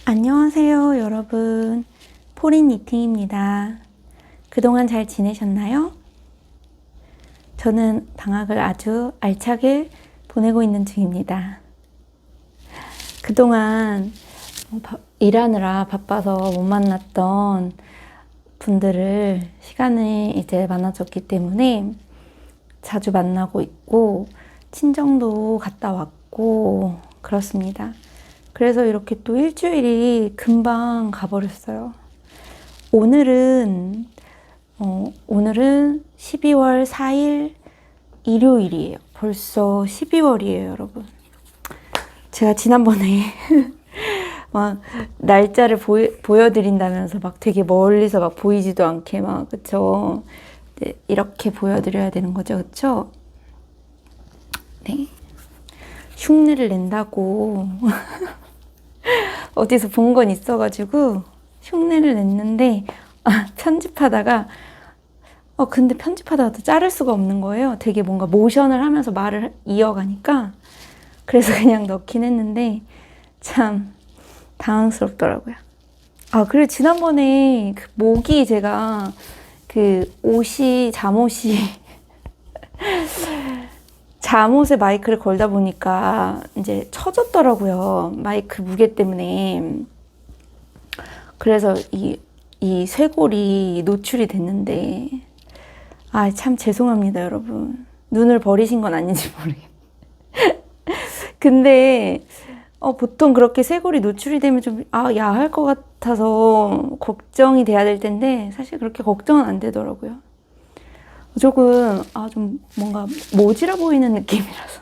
안녕하세요, 여러분. 포린 니팅입니다. 그동안 잘 지내셨나요? 저는 방학을 아주 알차게 보내고 있는 중입니다. 그동안 일하느라 바빠서 못 만났던 분들을 시간을 이제 많아졌기 때문에 자주 만나고 있고, 친정도 갔다 왔고, 그렇습니다. 그래서 이렇게 또 일주일이 금방 가버렸어요. 오늘은 12월 4일 일요일이에요. 벌써 12월이에요, 여러분. 제가 지난번에 막 날짜를 보여드린다면서 막 되게 멀리서 막 보이지도 않게 막, 그쵸? 네, 이렇게 보여드려야 되는 거죠, 그쵸? 네. 흉내를 낸다고 어디서 본 건 있어가지고 흉내를 냈는데, 편집하다가 근데 편집하다가 자를 수가 없는 거예요. 되게 뭔가 모션을 하면서 말을 이어가니까. 그래서 그냥 넣긴 했는데 참 당황스럽더라고요. 그리고 지난번에 그 모기, 제가 그 잠옷이 잠옷에 마이크를 걸다 보니까 이제 처졌더라고요. 마이크 무게 때문에. 그래서 이 쇄골이 노출이 됐는데, 참 죄송합니다, 여러분. 눈을 버리신 건 아닌지 모르겠네. 근데 보통 그렇게 쇄골이 노출이 되면 좀 야할 것 같아서 걱정이 돼야 될 텐데, 사실 그렇게 걱정은 안 되더라고요. 조금 좀 뭔가 모질아 보이는 느낌이라서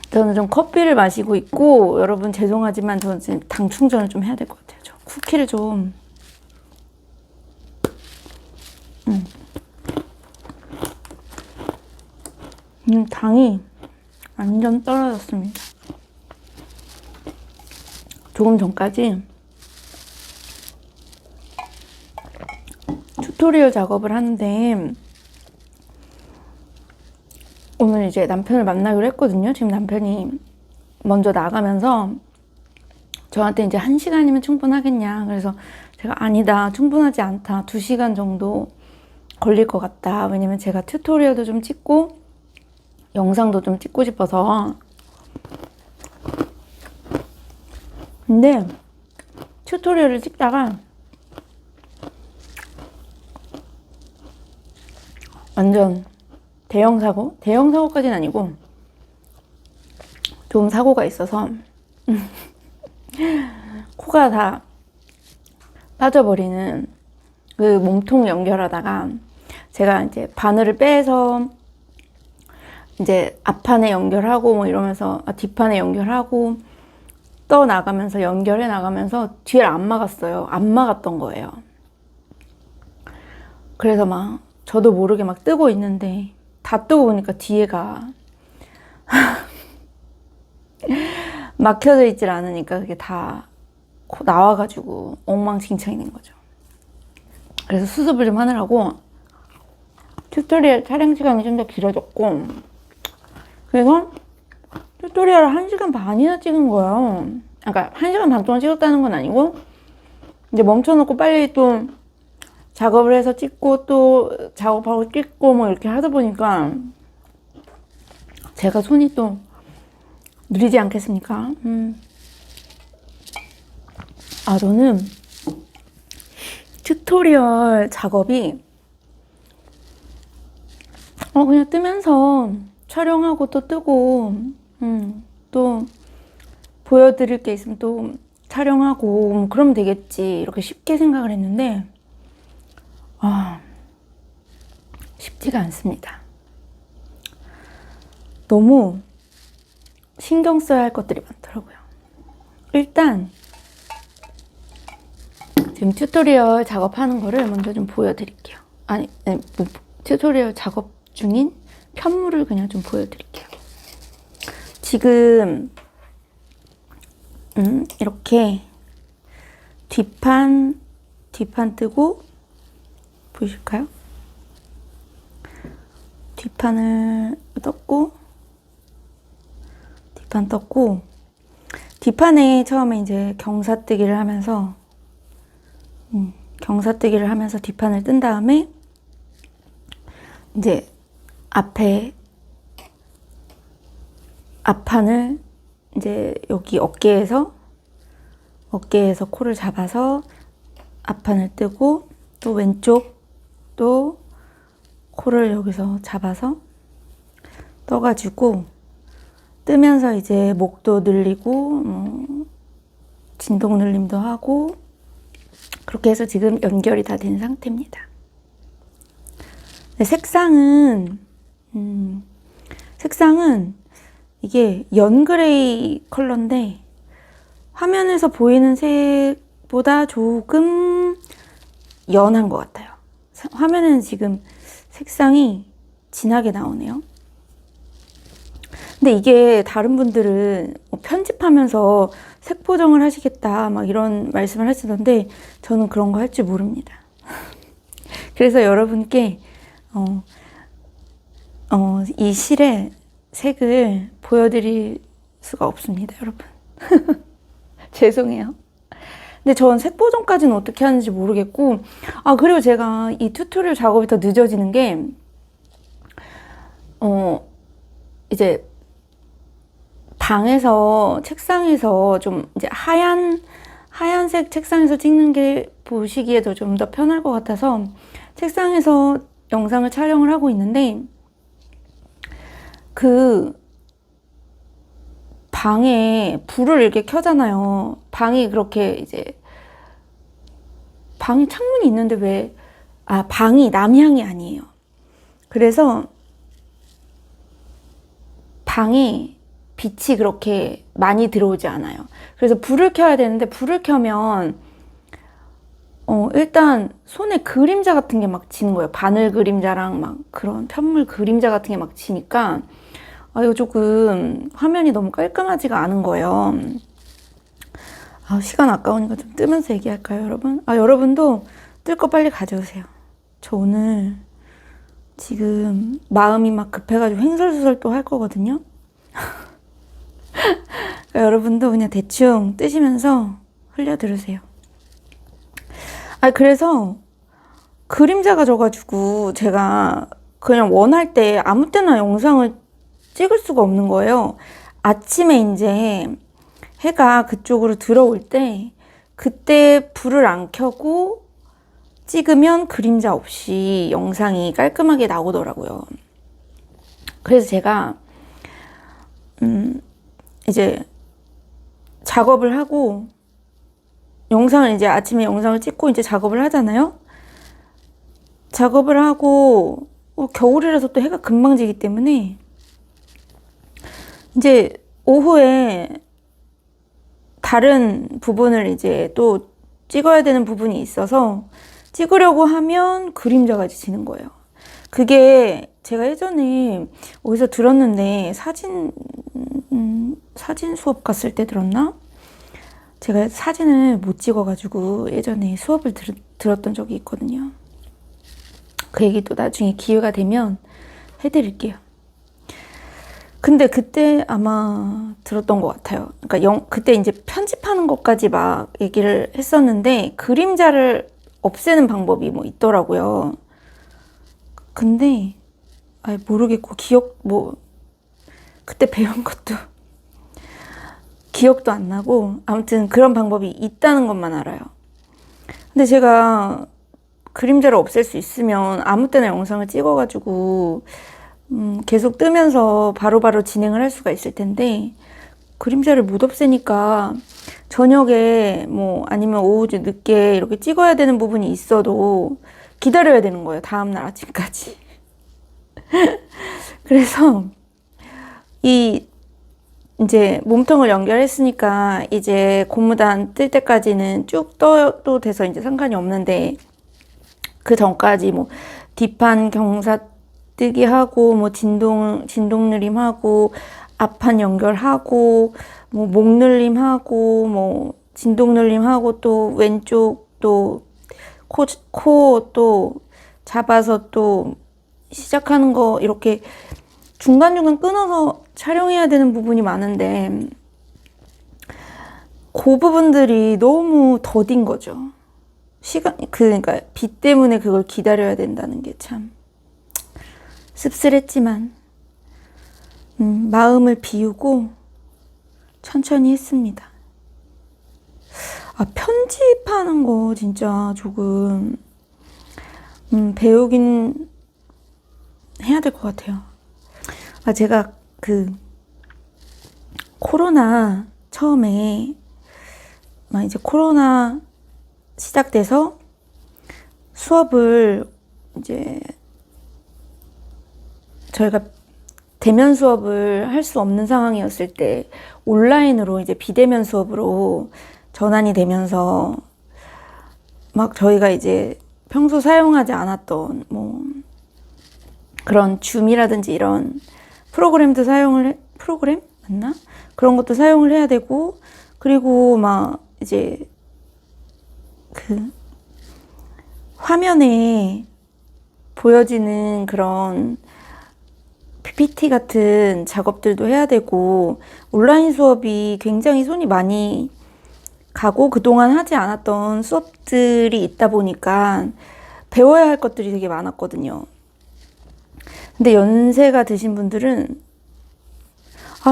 저는 좀 커피를 마시고 있고, 여러분 죄송하지만 저는 지금 당 충전을 좀 해야 될 것 같아요. 저 쿠키를 좀 당이 완전 떨어졌습니다. 조금 전까지 튜토리얼 작업을 하는데, 오늘 이제 남편을 만나기로 했거든요. 지금 남편이 먼저 나가면서 저한테 이제 1시간이면 충분하겠냐. 그래서 제가 아니다, 충분하지 않다. 2시간 정도 걸릴 것 같다. 왜냐면 제가 튜토리얼도 좀 찍고 영상도 좀 찍고 싶어서. 근데 튜토리얼을 찍다가 완전 대형 사고까지는 아니고 좀 사고가 있어서 코가 다 빠져버리는, 그 몸통 연결하다가 제가 이제 바늘을 빼서 이제 앞판에 연결하고 뭐 이러면서 뒷판에 연결하고 나가면서 연결해 나가면서 뒤를 안 막았어요. 안 막았던 거예요. 그래서 막 저도 모르게 막 뜨고 있는데, 다 뜨고 보니까 뒤에가 막혀져 있질 않으니까 그게 다 나와가지고 엉망진창이 된 거죠. 그래서 수습을 좀 하느라고 튜토리얼 촬영 시간이 좀 더 길어졌고, 그래서 튜토리얼을 1시간 반이나 찍은 거예요. 그러니까 1시간 반 동안 찍었다는 건 아니고, 이제 멈춰놓고 빨리 또 작업을 해서 찍고 또 작업하고 찍고 뭐 이렇게 하다 보니까 제가 손이 또 느리지 않겠습니까? 저는 튜토리얼 작업이 그냥 뜨면서 촬영하고 또 뜨고, 또 보여드릴 게 있으면 또 촬영하고 그러면 되겠지, 이렇게 쉽게 생각을 했는데 쉽지가 않습니다. 너무 신경 써야 할 것들이 많더라고요. 일단 지금 튜토리얼 작업하는 거를 먼저 좀 보여드릴게요. 아니, 네, 뭐, 튜토리얼 작업 중인 편물을 그냥 좀 보여드릴게요. 지금 이렇게 뒷판 뜨고 보이실까요? 뒷판을 떴고 뒷판 떴고 뒷판에 처음에 이제 경사뜨기를 하면서 뒷판을 뜬 다음에 이제 앞판을 이제 여기 어깨에서 코를 잡아서 앞판을 뜨고 또 왼쪽도 코를 여기서 잡아서 떠가지고 뜨면서 이제 목도 늘리고 진동 늘림도 하고 그렇게 해서 지금 연결이 다 된 상태입니다. 색상은 이게 연그레이 컬러인데 화면에서 보이는 색보다 조금 연한 것 같아요. 화면에는 지금 색상이 진하게 나오네요. 근데 이게 다른 분들은 편집하면서 색 보정을 하시겠다 막 이런 말씀을 하시던데 저는 그런 거 할 줄 모릅니다. 그래서 여러분께 이 실의 색을 보여드릴 수가 없습니다, 여러분. 죄송해요. 근데 전 색 보정까지는 어떻게 하는지 모르겠고, 그리고 제가 이 튜토리얼 작업이 더 늦어지는 게, 이제 방에서 책상에서 좀 이제 하얀색 책상에서 찍는 게 보시기에도 좀 더 편할 것 같아서 책상에서 영상을 촬영을 하고 있는데 그 방에 불을 이렇게 켜잖아요. 방이 그렇게 이제 방에 창문이 있는데 왜 방이 남향이 아니에요. 그래서 방에 빛이 그렇게 많이 들어오지 않아요. 그래서 불을 켜야 되는데 불을 켜면 일단 손에 그림자 같은 게 막 지는 거예요. 바늘 그림자랑 막 그런 편물 그림자 같은 게 막 지니까 이거 조금 화면이 너무 깔끔하지가 않은 거예요. 시간 아까우니까 좀 뜨면서 얘기할까요, 여러분? 여러분도 뜰 거 빨리 가져오세요. 저 오늘 지금 마음이 막 급해가지고 횡설수설 또 할 거거든요. 그러니까 여러분도 그냥 대충 뜨시면서 흘려 들으세요. 그래서 그림자가 져가지고 제가 그냥 원할 때 아무 때나 영상을 찍을 수가 없는 거예요. 아침에 이제 해가 그쪽으로 들어올 때 그때 불을 안 켜고 찍으면 그림자 없이 영상이 깔끔하게 나오더라고요. 그래서 제가 이제 작업을 하고 영상을 이제 아침에 영상을 찍고 이제 작업을 하잖아요. 작업을 하고 겨울이라서 또 해가 금방 지기 때문에 이제 오후에 다른 부분을 이제 또 찍어야 되는 부분이 있어서 찍으려고 하면 그림자가 지는 거예요. 그게 제가 예전에 어디서 들었는데 사진 수업 갔을 때 들었나? 제가 사진을 못 찍어가지고 예전에 수업을 들었던 적이 있거든요. 그 얘기도 나중에 기회가 되면 해드릴게요. 근데 그때 아마 들었던 것 같아요. 그러니까 그때 이제 편집하는 것까지 막 얘기를 했었는데 그림자를 없애는 방법이 뭐 있더라고요. 근데 모르겠고 그때 배운 것도 기억도 안 나고 아무튼 그런 방법이 있다는 것만 알아요. 근데 제가 그림자를 없앨 수 있으면 아무 때나 영상을 찍어가지고 계속 뜨면서 바로바로 진행을 할 수가 있을 텐데 그림자를 못 없애니까 저녁에 뭐 아니면 오후 늦게 이렇게 찍어야 되는 부분이 있어도 기다려야 되는 거예요. 다음날 아침까지. 그래서 이제 몸통을 연결했으니까 이제 고무단 뜰 때까지는 쭉 떠도 돼서 이제 상관이 없는데, 그 전까지 뭐 뒷판 경사 뜨기 하고 뭐 진동 늘림 하고 앞판 연결하고 뭐 목 늘림 하고 뭐 진동 늘림 하고 또 왼쪽 또 코 또 잡아서 또 시작하는 거 이렇게 중간중간 끊어서 촬영해야 되는 부분이 많은데, 그 부분들이 너무 더딘 거죠. 그러니까 비 때문에 그걸 기다려야 된다는 게 참 씁쓸했지만, 마음을 비우고 천천히 했습니다. 편집하는 거 진짜 조금 배우긴 해야 될 것 같아요. 제가 코로나 처음에 이제 코로나 시작돼서 수업을 이제 저희가 대면 수업을 할 수 없는 상황이었을 때 온라인으로 이제 비대면 수업으로 전환이 되면서 막 저희가 이제 평소 사용하지 않았던 뭐 그런 줌이라든지 이런 프로그램도 프로그램 맞나? 그런 것도 사용을 해야 되고, 그리고 막 이제 화면에 보여지는 그런 PPT 같은 작업들도 해야 되고, 온라인 수업이 굉장히 손이 많이 가고 그동안 하지 않았던 수업들이 있다 보니까 배워야 할 것들이 되게 많았거든요. 근데 연세가 드신 분들은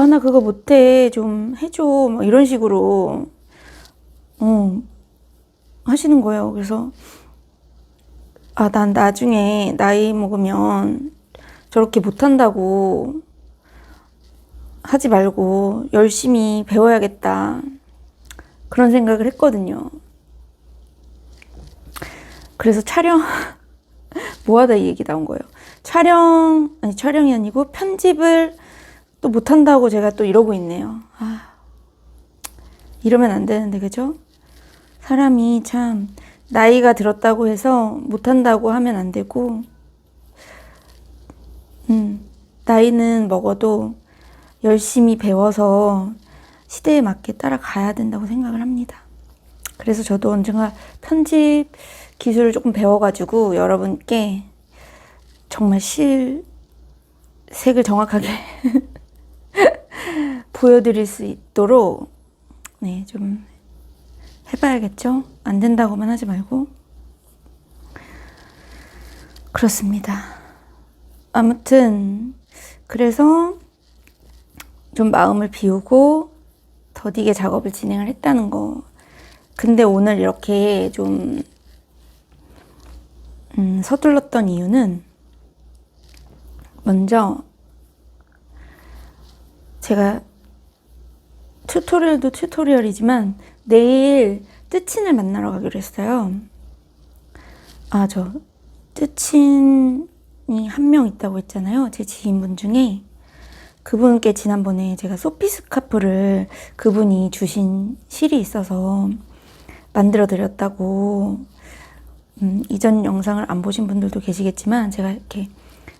나 그거 못해, 좀 해줘, 막 이런 식으로 하시는 거예요. 그래서 난 나중에 나이 먹으면 저렇게 못한다고 하지 말고 열심히 배워야겠다, 그런 생각을 했거든요. 그래서 뭐하다 이 얘기 나온 거예요. 촬영이 아니고 편집을 또 못한다고 제가 또 이러고 있네요. 이러면 안 되는데, 그죠? 사람이 참 나이가 들었다고 해서 못한다고 하면 안 되고, 나이는 먹어도 열심히 배워서 시대에 맞게 따라가야 된다고 생각을 합니다. 그래서 저도 언젠가 편집 기술을 조금 배워가지고 여러분께 정말 실색을 정확하게 보여드릴 수 있도록 좀 해봐야겠죠? 안 된다고만 하지 말고. 그렇습니다. 아무튼 그래서 좀 마음을 비우고 더디게 작업을 진행을 했다는 거. 근데 오늘 이렇게 좀 서둘렀던 이유는, 먼저 제가 튜토리얼도 튜토리얼이지만 내일 뜨친을 만나러 가기로 했어요. 저 뜨친이 한 명 있다고 했잖아요. 제 지인분 중에. 그분께 지난번에 제가 소피 스카프를 그분이 주신 실이 있어서 만들어 드렸다고, 이전 영상을 안 보신 분들도 계시겠지만 제가 이렇게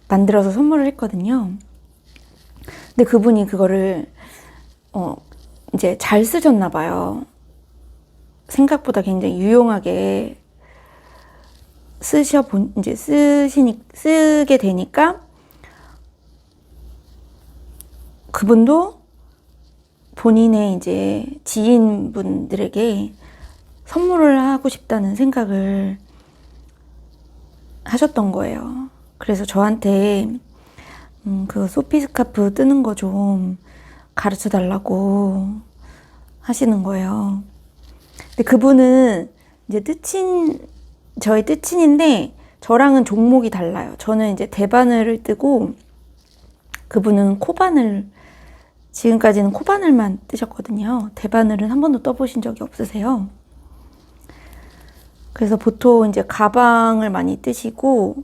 만들어서 선물을 했거든요. 근데 그분이 그거를 이제 잘 쓰셨나 봐요. 생각보다 굉장히 유용하게 쓰게 되니까 그분도 본인의 이제 지인분들에게 선물을 하고 싶다는 생각을 하셨던 거예요. 그래서 저한테 그 소피 스카프 뜨는 거 좀 가르쳐 달라고 하시는 거예요. 근데 그분은 이제 저의 뜨친인데 저랑은 종목이 달라요. 저는 이제 대바늘을 뜨고 그분은 지금까지는 코바늘만 뜨셨거든요. 대바늘은 한 번도 떠보신 적이 없으세요. 그래서 보통 이제 가방을 많이 뜨시고,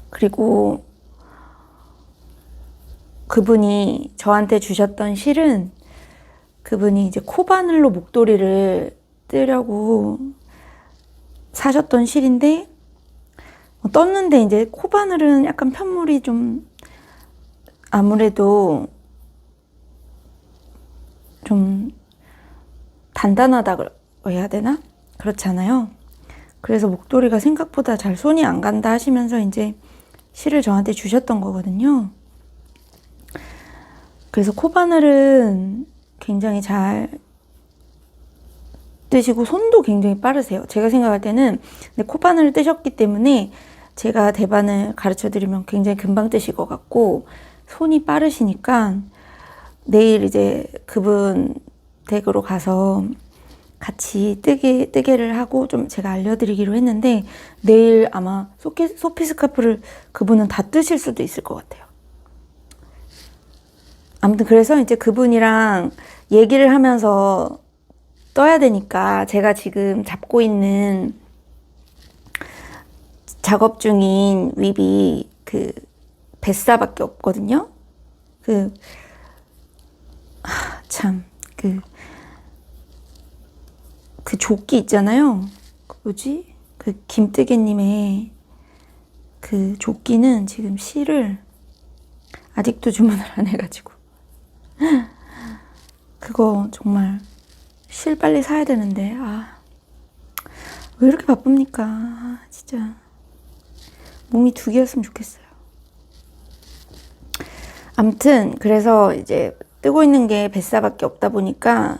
그리고 그분이 저한테 주셨던 실은 그분이 이제 코바늘로 목도리를 뜨려고 사셨던 실인데 떴는데 이제 코바늘은 약간 편물이 좀 아무래도 좀 단단하다고 해야 되나? 그렇잖아요. 그래서 목도리가 생각보다 잘 손이 안 간다 하시면서 이제 실을 저한테 주셨던 거거든요. 그래서 코바늘은 굉장히 잘 뜨시고 손도 굉장히 빠르세요. 제가 생각할 때는 근데 코바늘을 뜨셨기 때문에 제가 대바늘 가르쳐 드리면 굉장히 금방 뜨실 것 같고 손이 빠르시니까 내일 이제 그분 댁으로 가서 같이 뜨개를 하고 좀 제가 알려드리기로 했는데 내일 아마 소피 스카프를 그분은 다 뜨실 수도 있을 것 같아요. 아무튼 그래서 이제 그분이랑 얘기를 하면서 떠야 되니까 제가 지금 잡고 있는 작업 중인 윕이 그 뱃사밖에 없거든요. 그 조끼 있잖아요. 뭐지? 그 김뜨개님의 그 조끼는 지금 실을 아직도 주문을 안 해가지고 그거 정말 실 빨리 사야 되는데 왜 이렇게 바쁩니까? 진짜 몸이 2개였으면 좋겠어요. 아무튼 그래서 이제 뜨고 있는 게 뱃사밖에 없다 보니까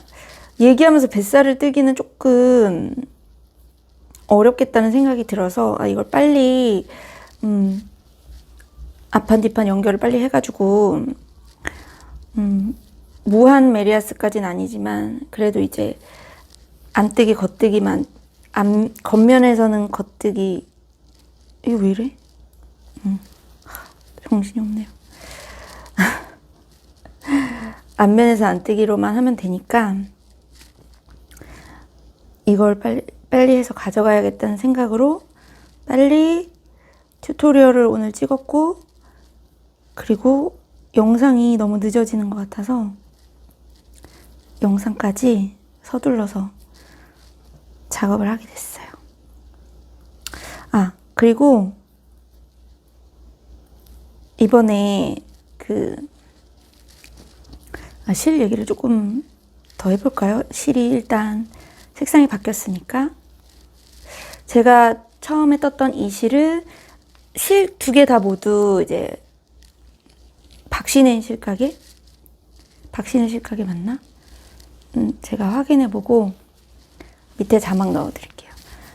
얘기하면서 뱃살을 뜨기는 조금 어렵겠다는 생각이 들어서 이걸 빨리 앞판 뒷판 연결을 빨리 해가지고 무한 메리아스까지는 아니지만 그래도 이제 안뜨기 겉뜨기만 겉면에서는 겉뜨기 이거 왜 이래? 정신이 없네요. 앞면에서 안뜨기로만 하면 되니까 이걸 빨리 해서 가져가야겠다는 생각으로 빨리 튜토리얼을 오늘 찍었고 그리고 영상이 너무 늦어지는 것 같아서 영상까지 서둘러서 작업을 하게 됐어요. 그리고 이번에 실 얘기를 조금 더 해볼까요? 실이 일단 색상이 바뀌었으니까 제가 처음에 떴던 이 실을 실 2개 다 모두 이제 박신혜 실가게 맞나? 제가 확인해보고 밑에 자막 넣어드릴게요.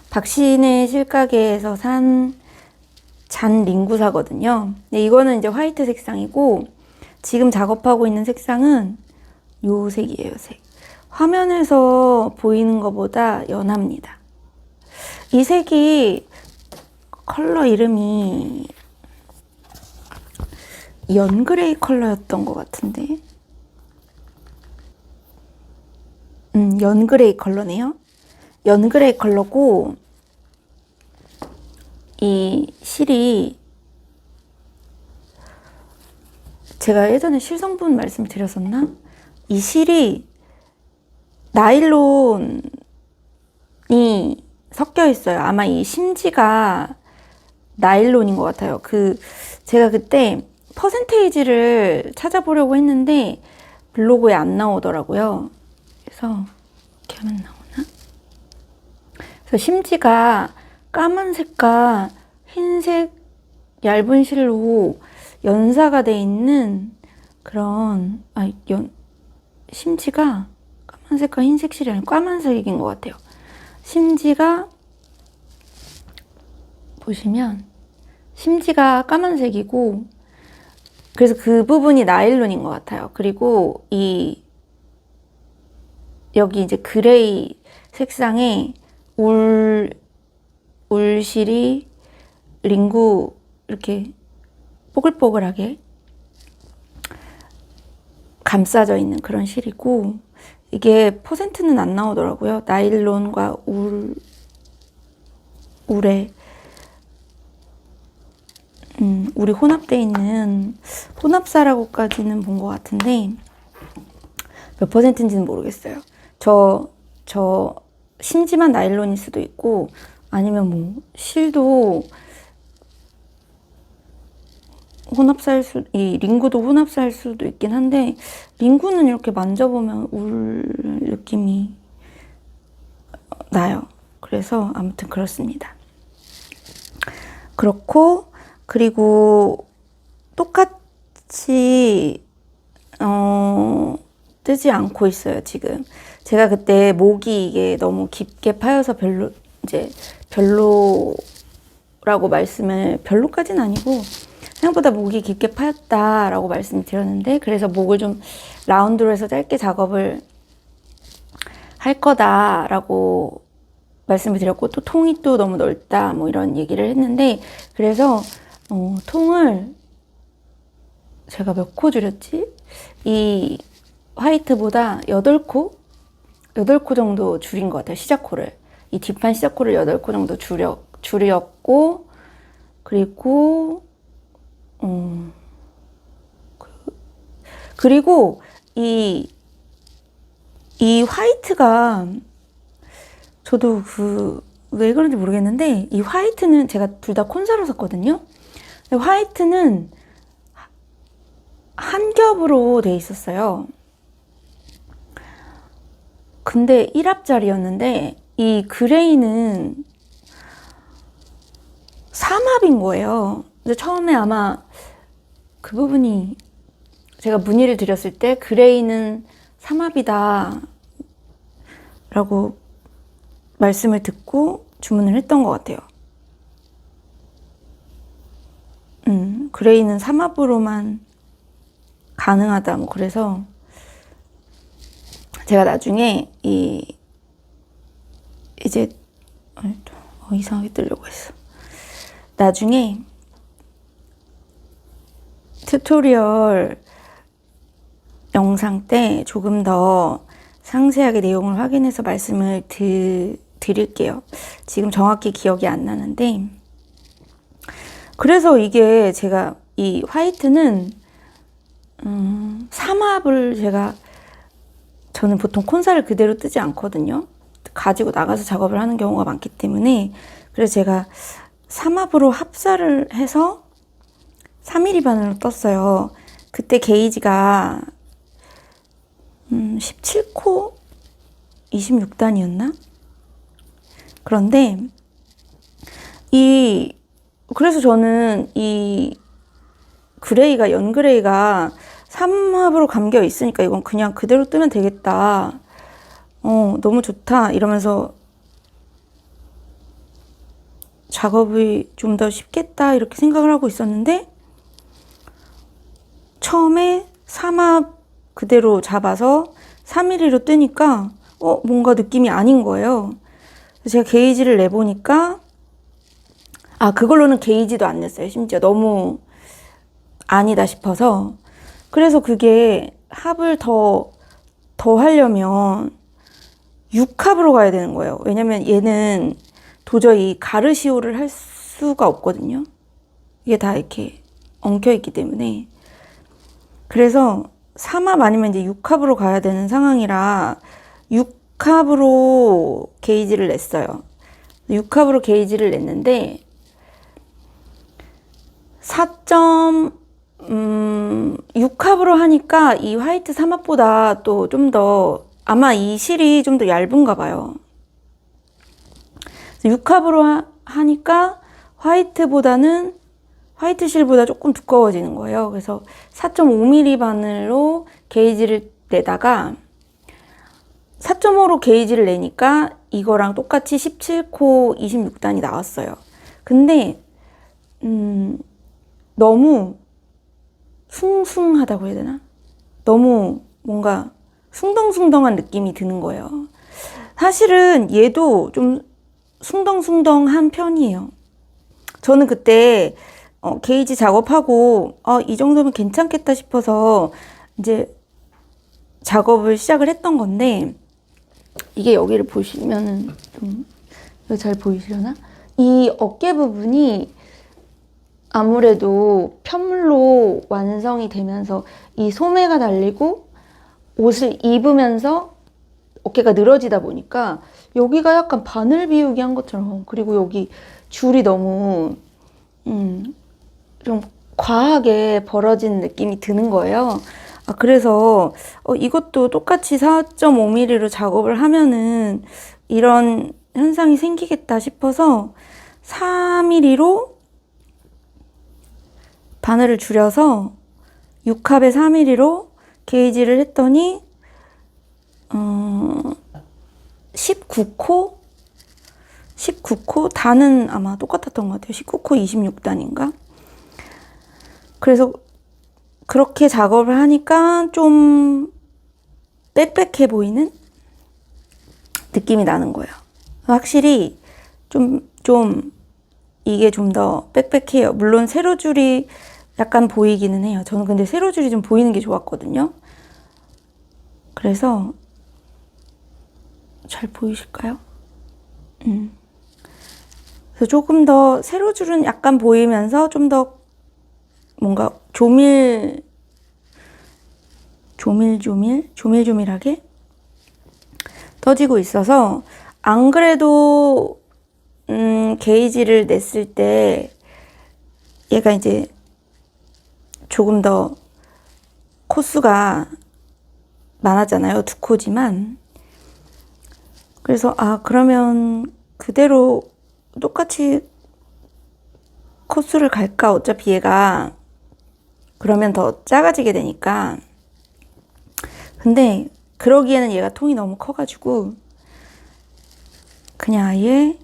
박신혜 실가게에서 산 잔 링구사거든요. 근데 이거는 이제 화이트 색상이고 지금 작업하고 있는 색상은 요 색이에요. 색. 화면에서 보이는 것보다 연합니다. 이 색이 컬러 이름이 연그레이 컬러였던 것 같은데 연그레이 컬러네요. 연그레이 컬러고 이 실이 제가 예전에 실 성분 말씀드렸었나? 이 실이 나일론이 섞여 있어요. 아마 이 심지가 나일론인 것 같아요. 제가 그때 퍼센테이지를 찾아보려고 했는데 블로그에 안 나오더라고요. 그래서 이렇게 하면 나오나? 그래서 심지가 까만색과 흰색 얇은 실로 연사가 돼 있는 그런 심지가 까만색과 흰색 실이 아니라 까만색인 것 같아요. 심지가 보시면 심지가 까만색이고 그래서 그 부분이 나일론인 것 같아요. 그리고 여기 이제 그레이 색상에 울실이 링구 이렇게 뽀글뽀글하게 감싸져 있는 그런 실이고 이게 퍼센트는 안 나오더라고요. 나일론과 울의 우리 혼합돼 있는 혼합사라고까지는 본 것 같은데 몇 퍼센트인지는 모르겠어요. 저 심지만 나일론일 수도 있고 아니면 뭐 실도 이 링구도 혼합사일 수도 있긴 한데 링구는 이렇게 만져보면 울 느낌이 나요. 그래서 아무튼 그렇습니다. 그렇고 그리고 똑같이 뜨지 않고 있어요. 지금 제가 그때 목이 이게 너무 깊게 파여서 별로라고 말씀을 별로까지는 아니고 생각보다 목이 깊게 파였다라고 말씀을 드렸는데 그래서 목을 좀 라운드로 해서 짧게 작업을 할 거다라고 말씀을 드렸고 또 통이 또 너무 넓다 뭐 이런 얘기를 했는데 그래서 통을 제가 몇 코 줄였지? 이 화이트보다 8코 정도 줄인 것 같아요. 시작코를. 이 뒷판 시작코를 8코 정도 줄였고 그리고 이 화이트가 저도 왜 그런지 모르겠는데 이 화이트는 제가 둘 다 콘사로 샀거든요. 근데 화이트는 한 겹으로 돼 있었어요. 근데 1합짜리였는데 이 그레이는 3합인 거예요. 근데 처음에 아마 그 부분이 제가 문의를 드렸을 때 그레이는 3합이다 라고 말씀을 듣고 주문을 했던 것 같아요. 그레이는 3합으로만 가능하다 뭐 그래서 제가 나중에 이제 이상하게 뜨려고 했어. 나중에 튜토리얼 영상 때 조금 더 상세하게 내용을 확인해서 말씀을 드릴게요. 지금 정확히 기억이 안 나는데 그래서 이게 제가 이 화이트는 3합을 저는 보통 콘사를 그대로 뜨지 않거든요. 가지고 나가서 작업을 하는 경우가 많기 때문에 그래서 제가 3합으로 합사를 해서 3mm 바늘로 떴어요. 그때 게이지가 17코 26단이었나? 그런데 그래서 저는 이 그레이가 연그레이가 3합으로 감겨 있으니까 이건 그냥 그대로 뜨면 되겠다. 너무 좋다 이러면서 작업이 좀 더 쉽겠다 이렇게 생각을 하고 있었는데 처음에 3합 그대로 잡아서 3mm로 뜨니까 뭔가 느낌이 아닌 거예요. 그래서 제가 게이지를 내보니까 그걸로는 게이지도 안 냈어요. 심지어 너무 아니다 싶어서. 그래서 그게 합을 더 하려면 6합으로 가야 되는 거예요. 왜냐면 얘는 도저히 가르시오를 할 수가 없거든요. 이게 다 이렇게 엉켜있기 때문에. 그래서 3합 아니면 이제 6합으로 가야 되는 상황이라 6합으로 게이지를 냈어요. 6합으로 게이지를 냈는데 6합으로 하니까 이 화이트 3합보다 또 좀 더 아마 이 실이 좀 더 얇은가 봐요. 6합으로 하니까 화이트 실보다 조금 두꺼워지는 거예요. 그래서 4.5mm 바늘로 게이지를 내다가 4.5로 게이지를 내니까 이거랑 똑같이 17코 26단이 나왔어요. 근데 너무 숭숭하다고 해야 되나? 너무 뭔가 숭덩숭덩한 느낌이 드는 거예요. 사실은 얘도 좀 숭덩숭덩한 편이에요. 저는 그때 게이지 작업하고 이 정도면 괜찮겠다 싶어서 이제 작업을 시작을 했던 건데 이게 여기를 보시면은 좀 잘 보이시려나? 이 어깨 부분이 아무래도 편물로 완성이 되면서 이 소매가 달리고 옷을 입으면서 어깨가 늘어지다 보니까 여기가 약간 바늘 비우기 한 것처럼, 그리고 여기 줄이 너무 좀 과하게 벌어진 느낌이 드는 거예요. 그래서 이것도 똑같이 4.5mm로 작업을 하면은 이런 현상이 생기겠다 싶어서 4mm로 바늘을 줄여서 6합에 4mm로 게이지를 했더니 19코? 19코? 단은 아마 똑같았던 것 같아요. 19코 26단인가? 그래서 그렇게 작업을 하니까 좀 빽빽해 보이는 느낌이 나는 거예요. 확실히 이게 좀 더 빽빽해요. 물론 세로줄이 약간 보이기는 해요. 저는 근데 세로줄이 좀 보이는 게 좋았거든요. 그래서 잘 보이실까요? 그래서 조금 더 세로줄은 약간 보이면서 좀 더 뭔가 조밀조밀하게 떠지고 있어서, 안 그래도 게이지를 냈을 때 얘가 이제 조금 더 코수가 많았잖아요. 2코지만. 그래서 그러면 그대로 똑같이 코수를 갈까? 어차피 얘가 그러면 더 작아지게 되니까. 근데 그러기에는 얘가 통이 너무 커가지고 그냥 아예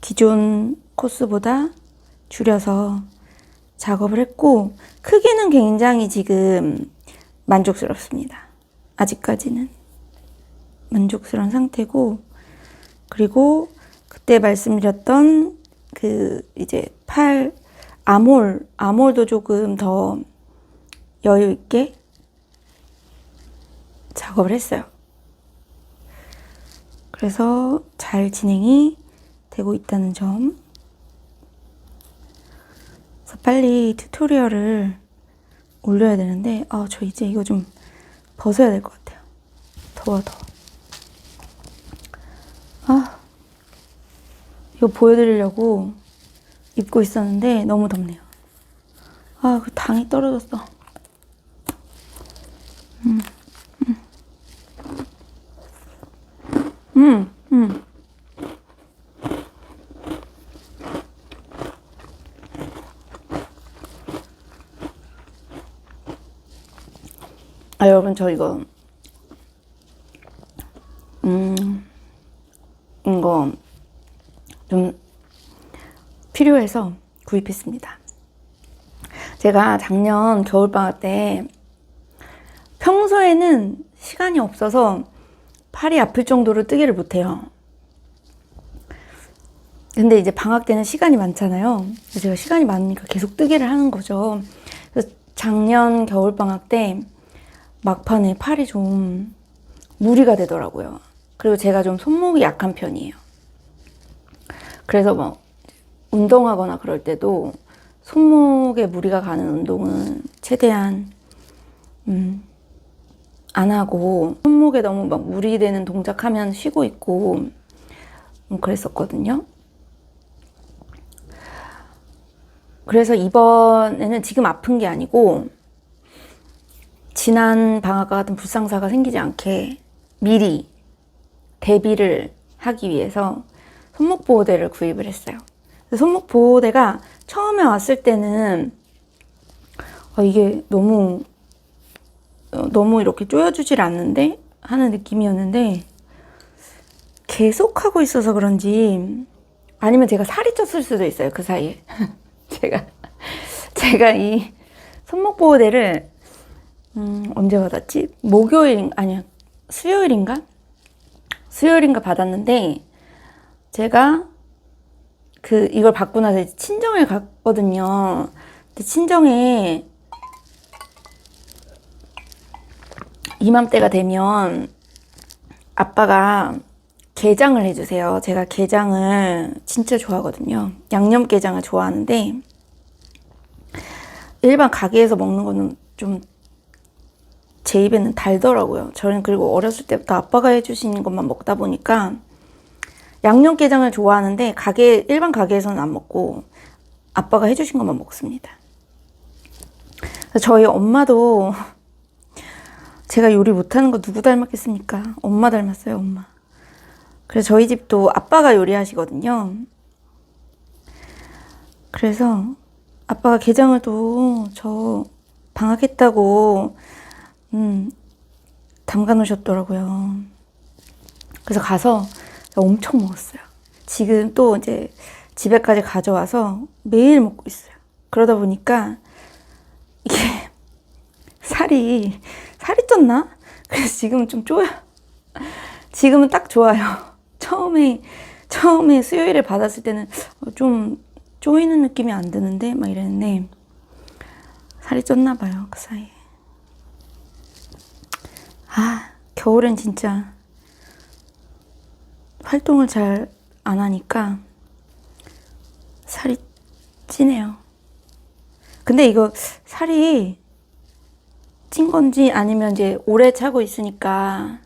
기존 코스보다 줄여서 작업을 했고, 크기는 굉장히 지금 만족스럽습니다. 아직까지는 만족스러운 상태고, 그리고 그때 말씀드렸던 이제 팔 아몰도 조금 더 여유 있게 작업을 했어요. 그래서 잘 진행이 되고 있다는 점. 그래서 빨리 튜토리얼을 올려야 되는데, 저 이제 이거 좀 벗어야 될 것 같아요. 더워. 이거 보여드리려고 입고 있었는데 너무 덥네요. 그 당이 떨어졌어. 여러분, 저 이거 이거 좀 필요해서 구입했습니다. 제가 작년 겨울방학 때 평소에는 시간이 없어서 팔이 아플 정도로 뜨개를 못해요. 근데 이제 방학 때는 시간이 많잖아요. 그래서 제가 시간이 많으니까 계속 뜨개를 하는 거죠. 그래서 작년 겨울방학 때 막판에 팔이 좀 무리가 되더라고요. 그리고 제가 좀 손목이 약한 편이에요. 그래서 뭐 운동하거나 그럴 때도 손목에 무리가 가는 운동은 최대한 안 하고, 손목에 너무 막 무리되는 동작하면 쉬고 있고 그랬었거든요. 그래서 이번에는 지금 아픈 게 아니고 지난 방학과 같은 불상사가 생기지 않게 미리 대비를 하기 위해서 손목 보호대를 구입을 했어요. 손목 보호대가 처음에 왔을 때는 이게 너무 이렇게 조여주질 않는데 하는 느낌이었는데, 계속 하고 있어서 그런지, 아니면 제가 살이 쪘을 수도 있어요. 그 사이에 제가 이 손목 보호대를 언제 받았지? 수요일인가 받았는데, 제가 이걸 받고 나서 이제 친정을 갔거든요. 근데 친정에 이맘때가 되면 아빠가 게장을 해주세요. 제가 게장을 진짜 좋아하거든요. 양념게장을 좋아하는데, 일반 가게에서 먹는 거는 좀 제 입에는 달더라고요. 저는 그리고 어렸을 때부터 아빠가 해주신 것만 먹다 보니까 양념게장을 좋아하는데 일반 가게에서는 안 먹고 아빠가 해주신 것만 먹습니다. 저희 엄마도 제가 요리 못하는 거 누구 닮았겠습니까? 엄마 닮았어요, 엄마. 그래서 저희 집도 아빠가 요리하시거든요. 그래서 아빠가 게장을 또 저 방학했다고 담가 놓으셨더라고요. 그래서 가서 엄청 먹었어요. 지금 또 이제 집에까지 가져와서 매일 먹고 있어요. 그러다 보니까 이게 살이 쪘나? 그래서 지금은 좀 쪼여. 지금은 딱 좋아요. 처음에 수요일에 받았을 때는 좀 쪼이는 느낌이 안 드는데 막 이랬는데 살이 쪘나 봐요, 그 사이에. 겨울엔 진짜 활동을 잘 안 하니까 살이 찌네요. 근데 이거 살이 찐 건지 아니면 이제 오래 차고 있으니까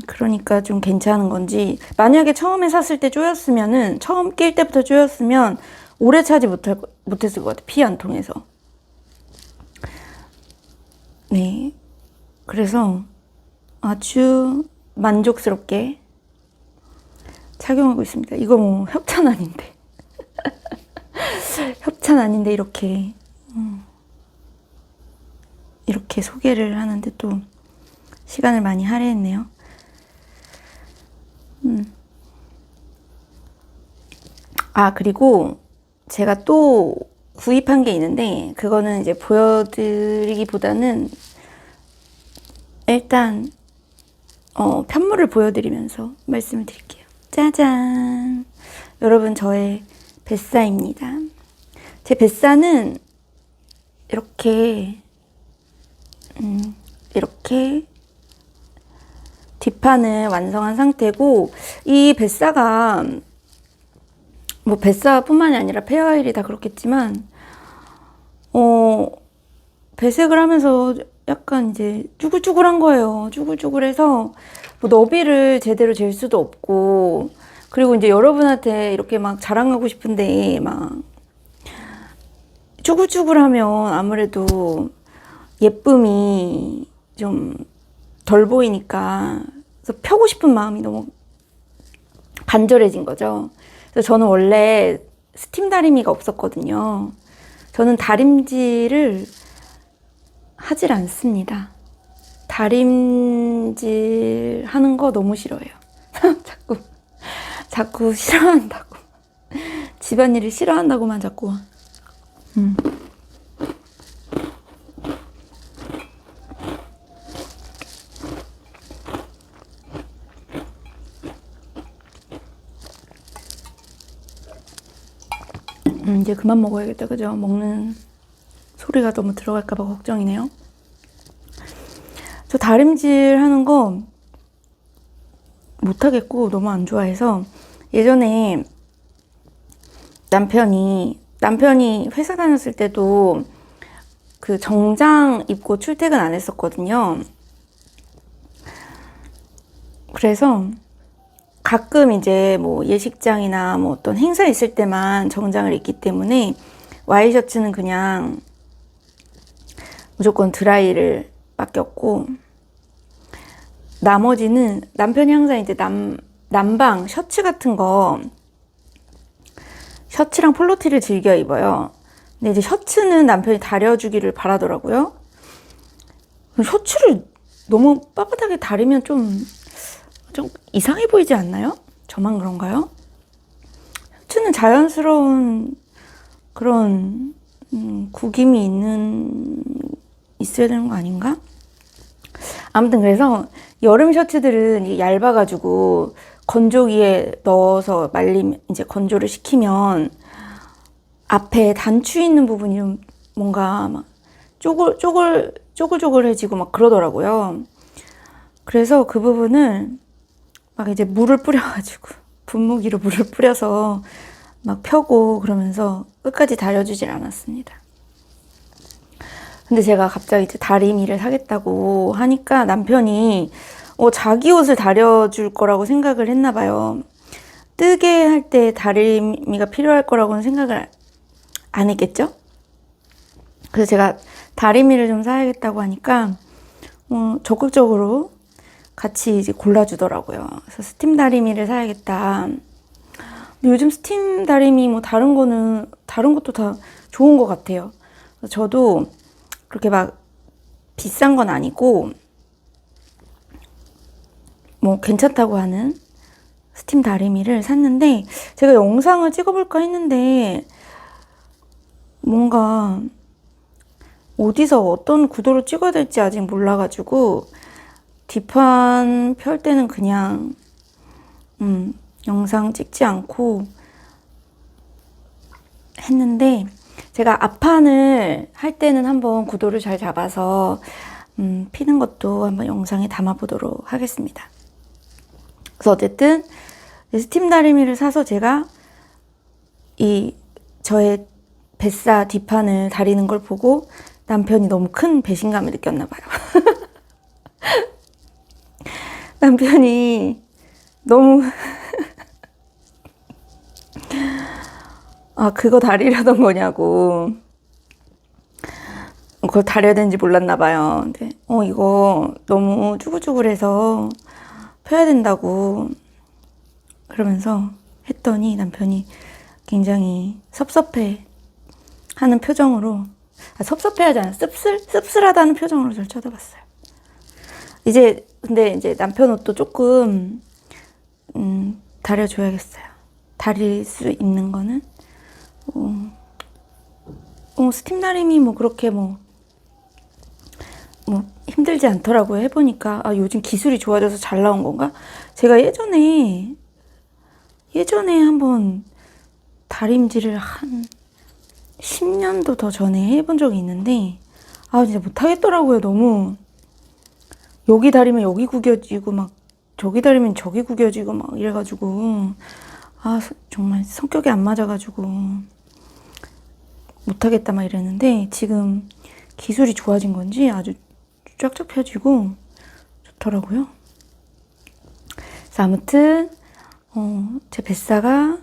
그러니까 좀 괜찮은 건지, 만약에 처음에 샀을 때 쪼였으면은, 처음 낄 때부터 쪼였으면 오래 차지 못했을 것 같아요. 피 안 통해서. 네. 그래서 아주 만족스럽게 착용하고 있습니다. 이거 뭐 협찬 아닌데. 협찬 아닌데 이렇게 소개를 하는데 또 시간을 많이 할애했네요. 그리고 제가 또 구입한 게 있는데, 그거는 이제 보여드리기보다는 일단 편물을 보여드리면서 말씀을 드릴게요. 짜잔! 여러분, 저의 뱃사입니다. 제 뱃사는 이렇게 뒷판을 완성한 상태고, 이 뱃사가 뭐 뱃사뿐만이 아니라 페어일이 다 그렇겠지만 배색을 하면서 약간 이제 쭈글쭈글한 거예요. 쭈글쭈글해서 뭐 너비를 제대로 잴 수도 없고, 그리고 이제 여러분한테 이렇게 막 자랑하고 싶은데 막 쭈글쭈글하면 아무래도 예쁨이 좀 덜 보이니까, 그래서 펴고 싶은 마음이 너무 간절해진 거죠. 그래서 저는 원래 스팀 다리미가 없었거든요. 저는 다림질을 하질 않습니다. 다림질 하는 거 너무 싫어해요. 자꾸 싫어한다고. 집안일을 싫어한다고만 자꾸. 이제 그만 먹어야겠다, 그죠? 먹는 소리가 너무 들어갈까봐 걱정이네요. 저 다림질 하는 거 못하겠고 너무 안 좋아해서, 예전에 남편이 회사 다녔을 때도 그 정장 입고 출퇴근 안 했었거든요. 그래서 가끔 이제 뭐 예식장이나 뭐 어떤 행사 있을 때만 정장을 입기 때문에 와이셔츠는 그냥 무조건 드라이를 맡겼고, 나머지는 남편이 항상 이제 남방 셔츠 같은 거, 셔츠랑 폴로티를 즐겨 입어요. 근데 이제 셔츠는 남편이 다려주기를 바라더라고요. 셔츠를 너무 빳빳하게 다리면 좀 이상해 보이지 않나요? 저만 그런가요? 셔츠는 자연스러운 그런 구김이 있어야 되는 거 아닌가? 아무튼 그래서 여름 셔츠들은 얇아가지고 건조기에 넣어서 이제 건조를 시키면 앞에 단추 있는 부분이 좀 뭔가 막 쪼글쪼글해지고 막 그러더라고요. 그래서 그 부분을 막 이제 물을 뿌려가지고 분무기로 물을 뿌려서 막 펴고 그러면서 끝까지 다려주질 않았습니다. 근데 제가 갑자기 이제 다리미를 사겠다고 하니까 남편이 자기 옷을 다려줄 거라고 생각을 했나 봐요. 뜨개 할 때 다리미가 필요할 거라고는 생각을 안 했겠죠? 그래서 제가 다리미를 좀 사야겠다고 하니까 적극적으로 같이 이제 골라주더라고요. 그래서 스팀 다리미를 사야겠다. 근데 요즘 스팀 다리미 뭐 다른 것도 다 좋은 것 같아요. 저도 그렇게 막 비싼 건 아니고 뭐 괜찮다고 하는 스팀 다리미를 샀는데 제가 영상을 찍어볼까 했는데 뭔가 어디서 어떤 구도로 찍어야 될지 아직 몰라가지고 뒷판 펼 때는 그냥 영상 찍지 않고 했는데 제가 앞판을 할 때는 한번 구도를 잘 잡아서 피는 것도 한번 영상에 담아보도록 하겠습니다. 그래서 어쨌든 스팀 다리미를 사서 제가 저의 뱃사 뒷판을 다리는 걸 보고 남편이 너무 큰 배신감을 느꼈나 봐요. 남편이 너무 그거 다리려던 거냐고. 그걸 다려야 되는지 몰랐나 봐요. 근데 이거 너무 쭈글쭈글해서 펴야 된다고 그러면서 했더니 남편이 굉장히 섭섭해 하는 표정으로 섭섭해하지 않아요. 씁쓸하다는 표정으로 저를 쳐다봤어요. 근데 이제 남편 옷도 조금 다려줘야겠어요. 다릴 수 있는 거는 스팀 다리미 뭐 그렇게 뭐 힘들지 않더라고요. 해보니까 요즘 기술이 좋아져서 잘 나온 건가? 제가 예전에 한번 다림질을 한 10년도 더 전에 해본 적이 있는데 진짜 못하겠더라고요. 너무 여기 다리면 여기 구겨지고 막 저기 다리면 저기 구겨지고 막 이래가지고 정말 성격이 안 맞아가지고 못하겠다 막 이랬는데 지금 기술이 좋아진 건지 아주 쫙쫙 펴지고 좋더라고요. 그래서 아무튼 제 뱃사가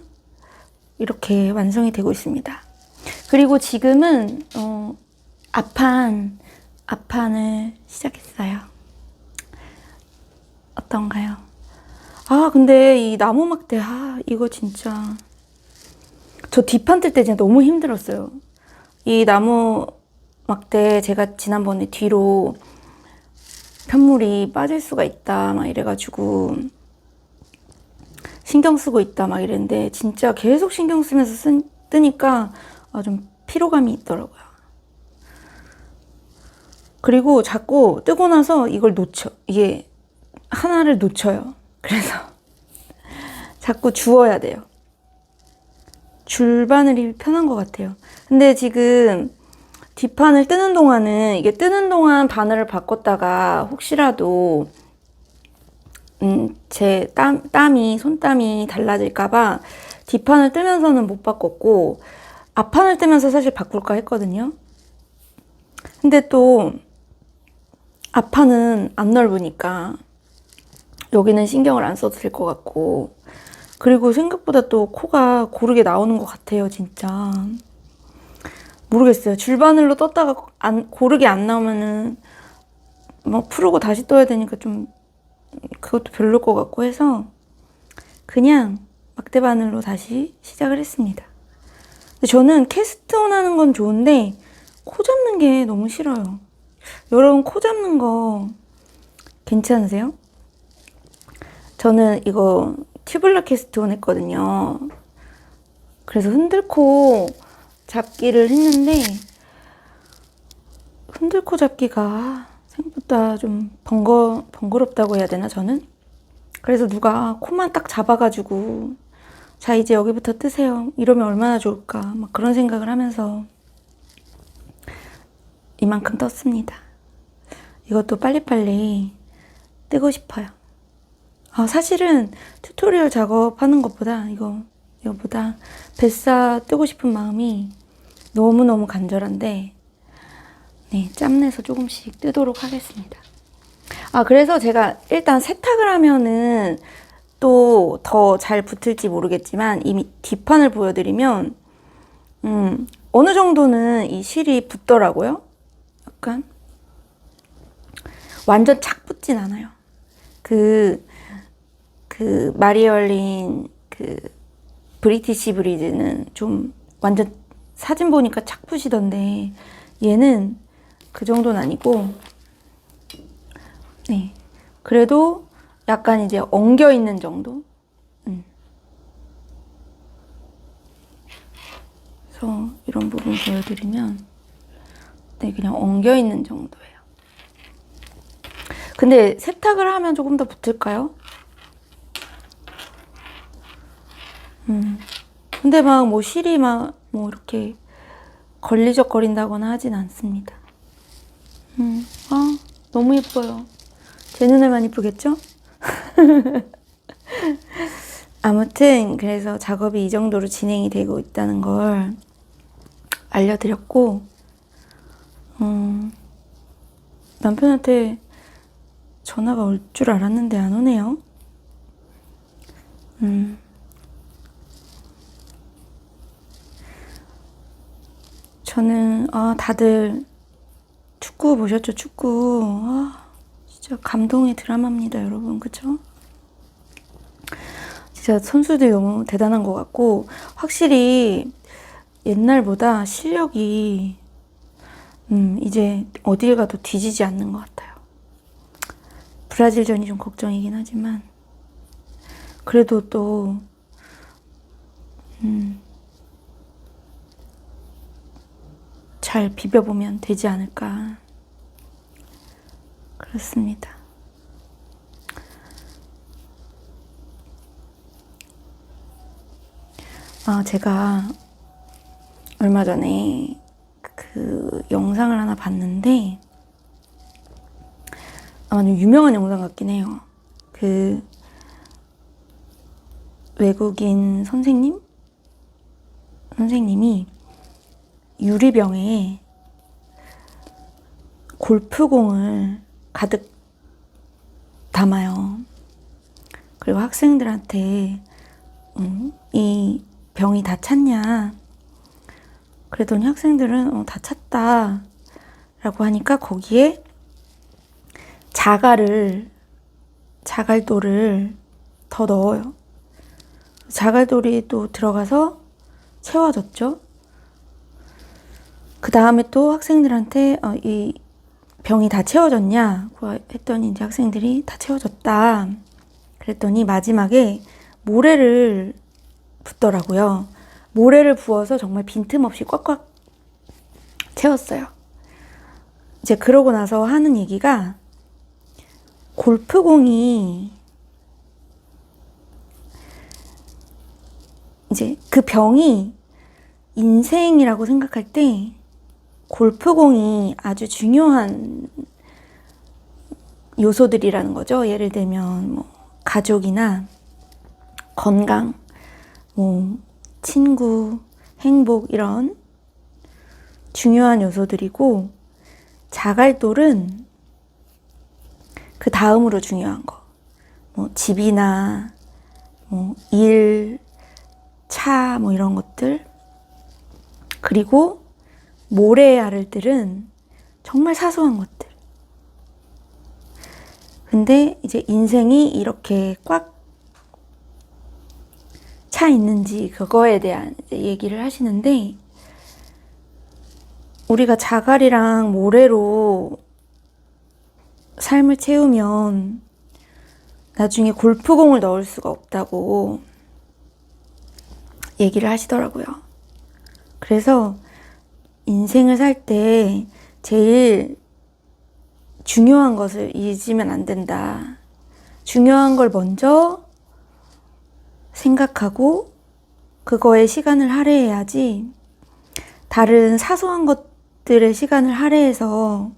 이렇게 완성이 되고 있습니다. 그리고 지금은 앞판을 시작했어요. 어떤가요? 근데 이 나무 막대 이거 진짜 저 뒷판 뜰 때 진짜 너무 힘들었어요. 이 나무 막대 제가 지난번에 뒤로 편물이 빠질 수가 있다 막 이래가지고 신경 쓰고 있다 막 이랬는데 진짜 계속 신경 쓰면서 뜨니까 좀 피로감이 있더라고요. 그리고 자꾸 뜨고 나서 이걸 이게 하나를 놓쳐요. 그래서 자꾸 주워야 돼요. 줄바늘이 편한 것 같아요. 근데 지금 뒷판을 뜨는 동안은 이게 뜨는 동안 바늘을 바꿨다가 혹시라도 제 손땀이 달라질까봐 뒷판을 뜨면서는 못 바꿨고 앞판을 뜨면서 사실 바꿀까 했거든요. 근데 또 앞판은 안 넓으니까 여기는 신경을 안 써도 될 것 같고 그리고 생각보다 또 코가 고르게 나오는 것 같아요. 진짜 모르겠어요. 줄바늘로 떴다가 고르게 안 나오면은 막 풀고 다시 떠야 되니까 좀 그것도 별로일 것 같고 해서 그냥 막대바늘로 다시 시작을 했습니다. 근데 저는 캐스트온 하는 건 좋은데 코 잡는 게 너무 싫어요. 여러분 코 잡는 거 괜찮으세요? 저는 이거 튜블러 캐스트온 했거든요. 그래서 흔들코 잡기를 했는데 흔들코 잡기가 생각보다 좀 번거롭다고 해야 되나 저는? 그래서 누가 코만 딱 잡아가지고 자 이제 여기부터 뜨세요 이러면 얼마나 좋을까 막 그런 생각을 하면서 이만큼 떴습니다. 이것도 빨리빨리 뜨고 싶어요. 사실은 튜토리얼 작업하는 것보다 이거 이거보다 뱃사 뜨고 싶은 마음이 너무너무 간절한데 네, 짬내서 조금씩 뜨도록 하겠습니다. 그래서 제가 일단 세탁을 하면은 또 더 잘 붙을지 모르겠지만 이미 뒷판을 보여드리면 어느 정도는 이 실이 붙더라고요. 약간 완전 착 붙진 않아요. 그 마리얼린 브리티시 브리즈는 좀 완전 사진 보니까 착 붙이던데 얘는 그 정도는 아니고 네, 그래도 약간 이제 엉겨 있는 정도. 그래서 이런 부분 보여드리면 네, 그냥 엉겨 있는 정도예요. 근데 세탁을 하면 조금 더 붙을까요? 근데 막 뭐 실이 막 뭐 이렇게 걸리적거린다거나 하진 않습니다. 너무 예뻐요. 제 눈에만 이쁘겠죠? 아무튼 그래서 작업이 이 정도로 진행이 되고 있다는 걸 알려드렸고 남편한테 전화가 올 줄 알았는데 안 오네요. 저는 다들 축구 보셨죠? 축구. 진짜 감동의 드라마입니다, 여러분. 그쵸? 진짜 선수들이 너무 대단한 것 같고 확실히 옛날보다 실력이 이제 어딜 가도 뒤지지 않는 것 같아요. 브라질전이 좀 걱정이긴 하지만 그래도 또 잘 비벼보면 되지 않을까. 그렇습니다. 제가 얼마 전에 그 영상을 하나 봤는데 아마 좀 유명한 영상 같긴 해요. 그 외국인 선생님이 유리병에 골프공을 가득 담아요. 그리고 학생들한테 이 병이 다 찼냐? 그랬더니 학생들은 다 찼다 라고 하니까 거기에 자갈돌을 더 넣어요. 자갈돌이 또 들어가서 채워졌죠. 그 다음에 또 학생들한테 이 병이 다 채워졌냐고 했더니 이제 학생들이 다 채워졌다. 그랬더니 마지막에 모래를 붓더라고요. 모래를 부어서 정말 빈틈없이 꽉꽉 채웠어요. 이제 그러고 나서 하는 얘기가 골프공이 이제 그 병이 인생이라고 생각할 때 골프공이 아주 중요한 요소들이라는 거죠. 예를 들면 뭐 가족이나 건강, 뭐 친구, 행복 이런 중요한 요소들이고 자갈돌은 그 다음으로 중요한 거. 뭐 집이나 뭐 일, 차 뭐 이런 것들. 그리고 모래알들은 정말 사소한 것들. 근데 이제 인생이 이렇게 꽉 차 있는지 그거에 대한 이제 얘기를 하시는데 우리가 자갈이랑 모래로 삶을 채우면 나중에 골프공을 넣을 수가 없다고 얘기를 하시더라고요. 그래서 인생을 살 때 제일 중요한 것을 잊으면 안 된다. 중요한 걸 먼저 생각하고 그거에 시간을 할애해야지 다른 사소한 것들의 시간을 할애해서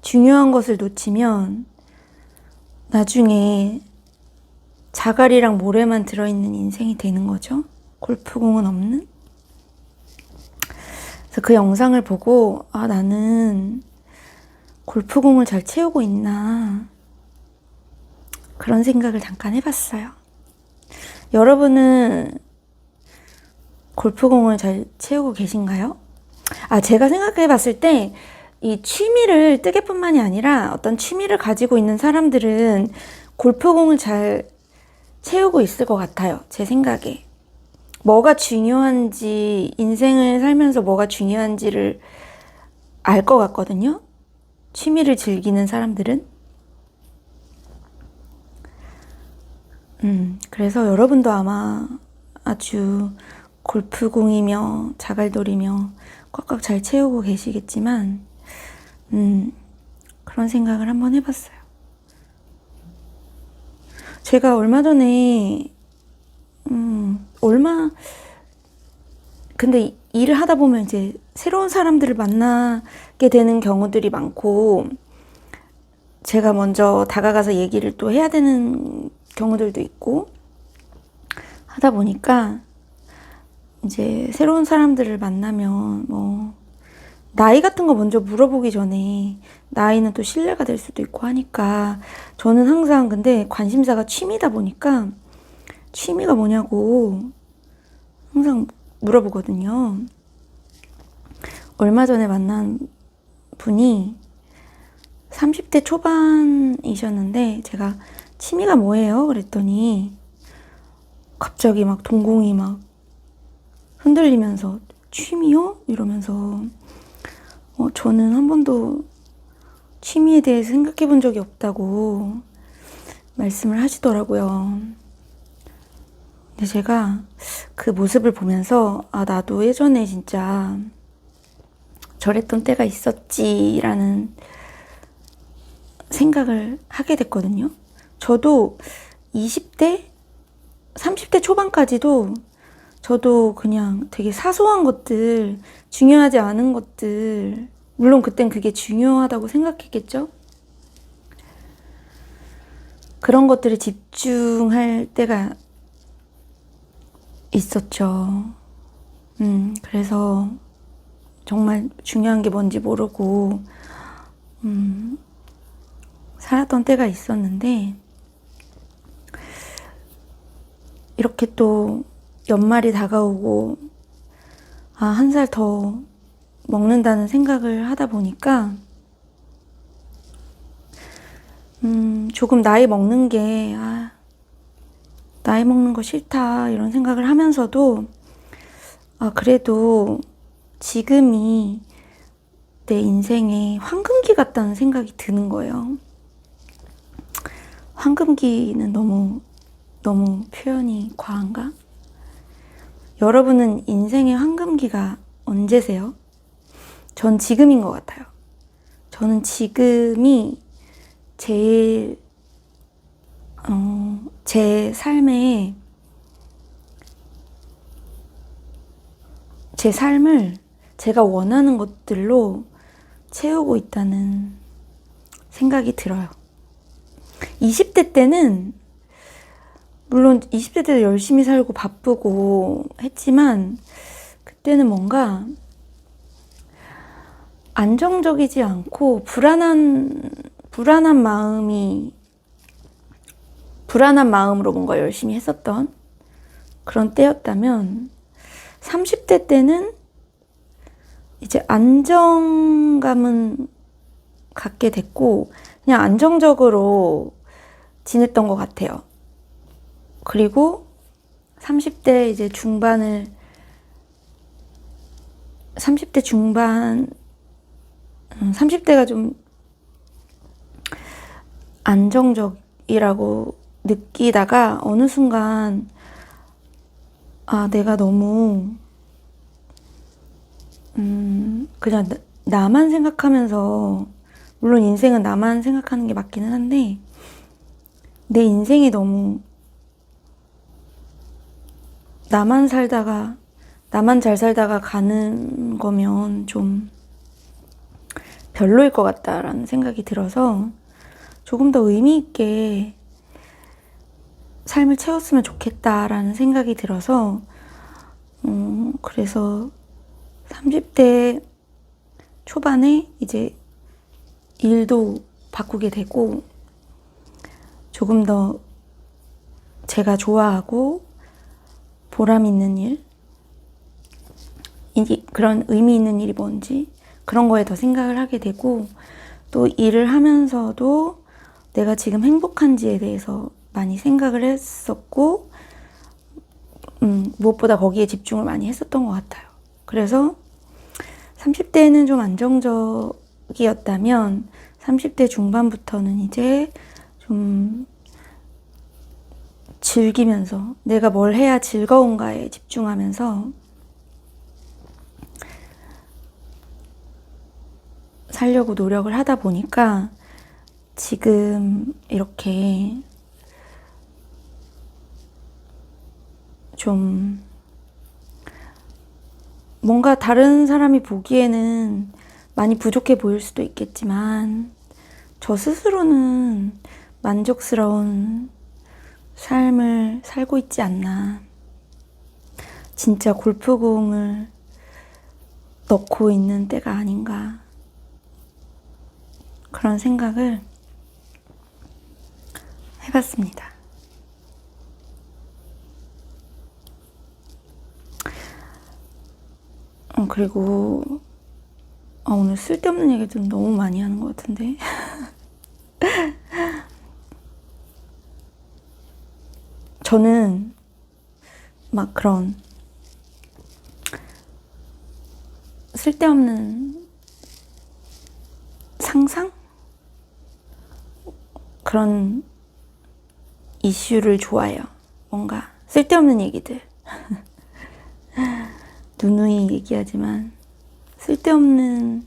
중요한 것을 놓치면 나중에 자갈이랑 모래만 들어있는 인생이 되는 거죠. 골프공은 없는? 그래서 그 영상을 보고 아, 나는 골프공을 잘 채우고 있나 그런 생각을 잠깐 해봤어요. 여러분은 골프공을 잘 채우고 계신가요? 제가 생각해봤을 때 이 취미를 뜨개뿐만이 아니라 어떤 취미를 가지고 있는 사람들은 골프공을 잘 채우고 있을 것 같아요. 제 생각에. 뭐가 중요한지, 인생을 살면서 뭐가 중요한지를 알 것 같거든요. 취미를 즐기는 사람들은. 그래서 여러분도 아마 아주 골프공이며 자갈돌이며 꽉꽉 잘 채우고 계시겠지만, 그런 생각을 한번 해봤어요. 제가 얼마 전에, 근데 일을 하다 보면 이제 새로운 사람들을 만나게 되는 경우들이 많고, 제가 먼저 다가가서 얘기를 또 해야 되는 경우들도 있고, 하다 보니까, 이제 새로운 사람들을 만나면, 나이 같은 거 먼저 물어보기 전에, 나이는 또 신뢰가 될 수도 있고 하니까, 저는 항상 근데 관심사가 취미다 보니까, 취미가 뭐냐고 항상 물어보거든요. 얼마 전에 만난 분이 30대 초반이셨는데 제가 취미가 뭐예요? 그랬더니 갑자기 막 동공이 막 흔들리면서 취미요? 이러면서 저는 한 번도 취미에 대해서 생각해 본 적이 없다고 말씀을 하시더라고요. 근데 제가 그 모습을 보면서 나도 예전에 진짜 저랬던 때가 있었지라는 생각을 하게 됐거든요. 저도 20대, 30대 초반까지도 저도 그냥 되게 사소한 것들, 중요하지 않은 것들, 물론 그땐 그게 중요하다고 생각했겠죠? 그런 것들에 집중할 때가 있었죠. 그래서 정말 중요한 게 뭔지 모르고 살았던 때가 있었는데 이렇게 또 연말이 다가오고 한 살 더 먹는다는 생각을 하다 보니까 조금 나이 먹는 게 나이 먹는 거 싫다 이런 생각을 하면서도 그래도 지금이 내 인생의 황금기 같다는 생각이 드는 거예요. 황금기는 너무 표현이 과한가? 여러분은 인생의 황금기가 언제세요? 전 지금인 것 같아요. 저는 지금이 제일 제 삶을 제가 원하는 것들로 채우고 있다는 생각이 들어요. 20대 때는 물론 20대 때도 열심히 살고 바쁘고 했지만 그때는 뭔가 안정적이지 않고 불안한 마음으로 뭔가 열심히 했었던 그런 때였다면 30대 때는 이제 안정감은 갖게 됐고 그냥 안정적으로 지냈던 것 같아요. 그리고 30대 이제 30대가 좀 안정적이라고 느끼다가 어느 순간 내가 너무 그냥 나만 생각하면서 물론 인생은 나만 생각하는 게 맞기는 한데 내 인생이 너무 나만 잘 살다가 가는 거면 좀 별로일 것 같다라는 생각이 들어서 조금 더 의미 있게 삶을 채웠으면 좋겠다라는 생각이 들어서 그래서 30대 초반에 이제 일도 바꾸게 되고 조금 더 제가 좋아하고 보람 있는 일, 그런 의미 있는 일이 뭔지 그런 거에 더 생각을 하게 되고 또 일을 하면서도 내가 지금 행복한지에 대해서 많이 생각을 했었고 무엇보다 거기에 집중을 많이 했었던 것 같아요. 그래서 30대는 좀 안정적이었다면 30대 중반부터는 이제 좀 즐기면서 내가 뭘 해야 즐거운가에 집중하면서 살려고 노력을 하다 보니까 지금 이렇게 좀 뭔가 다른 사람이 보기에는 많이 부족해 보일 수도 있겠지만 저 스스로는 만족스러운 삶을 살고 있지 않나. 진짜 골프공을 넣고 있는 때가 아닌가. 그런 생각을 해봤습니다. 그리고 오늘 쓸데없는 얘기 좀 너무 많이 하는 것 같은데 저는 막 그런 쓸데없는 상상? 그런 이슈를 좋아해요. 뭔가 쓸데없는 얘기들 누누이 얘기하지만 쓸데없는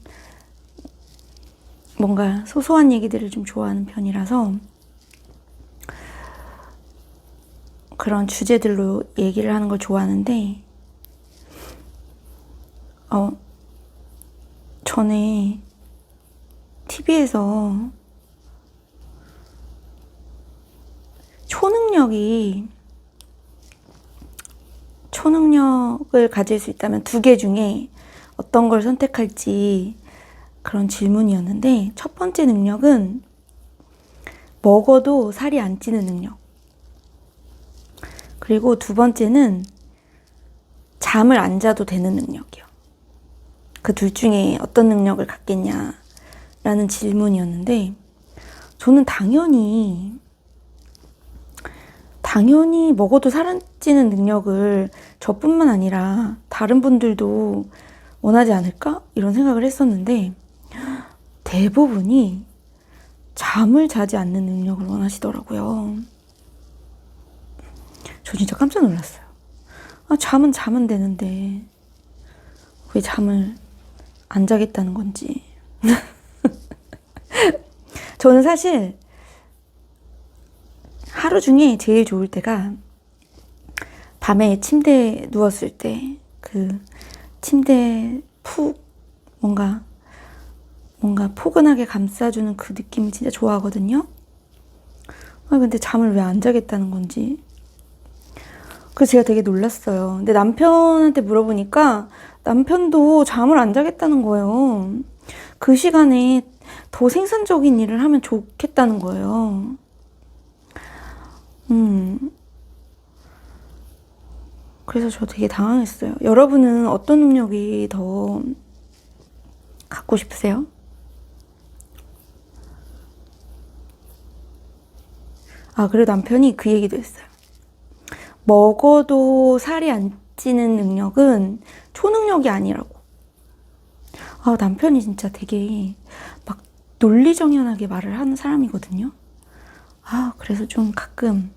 뭔가 소소한 얘기들을 좀 좋아하는 편이라서 그런 주제들로 얘기를 하는 걸 좋아하는데 전에 TV에서 초능력을 가질 수 있다면 두 개 중에 어떤 걸 선택할지 그런 질문이었는데 첫 번째 능력은 먹어도 살이 안 찌는 능력. 그리고 두 번째는 잠을 안 자도 되는 능력이요. 그 둘 중에 어떤 능력을 갖겠냐라는 질문이었는데 저는 당연히 먹어도 살 안 찌는 능력을 저뿐만 아니라 다른 분들도 원하지 않을까? 이런 생각을 했었는데 대부분이 잠을 자지 않는 능력을 원하시더라고요. 저 진짜 깜짝 놀랐어요. 잠은 자면 되는데 왜 잠을 안 자겠다는 건지. 저는 사실 하루 중에 제일 좋을 때가 밤에 침대에 누웠을 때 그 침대에 푹 뭔가 포근하게 감싸주는 그 느낌을 진짜 좋아하거든요. 근데 잠을 왜 안 자겠다는 건지. 그래서 제가 되게 놀랐어요. 근데 남편한테 물어보니까 남편도 잠을 안 자겠다는 거예요. 그 시간에 더 생산적인 일을 하면 좋겠다는 거예요. 그래서 저 되게 당황했어요. 여러분은 어떤 능력이 더 갖고 싶으세요? 그리고 남편이 그 얘기도 했어요. 먹어도 살이 안 찌는 능력은 초능력이 아니라고. 남편이 진짜 되게 막 논리정연하게 말을 하는 사람이거든요. 그래서 좀 가끔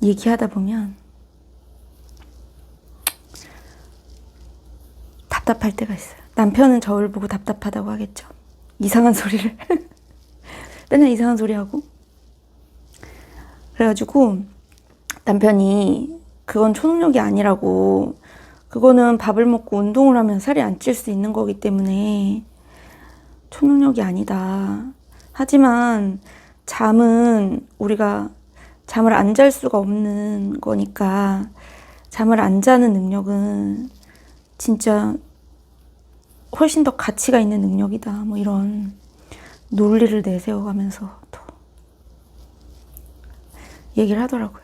얘기하다 보면 답답할 때가 있어요. 남편은 저를 보고 답답하다고 하겠죠. 이상한 소리를 맨날 이상한 소리 하고. 그래가지고 남편이 그건 초능력이 아니라고, 그거는 밥을 먹고 운동을 하면 살이 안 찔 수 있는 거기 때문에 초능력이 아니다. 하지만 잠은 우리가 잠을 안 잘 수가 없는 거니까 잠을 안 자는 능력은 진짜 훨씬 더 가치가 있는 능력이다. 뭐 이런 논리를 내세워가면서 또 얘기를 하더라고요.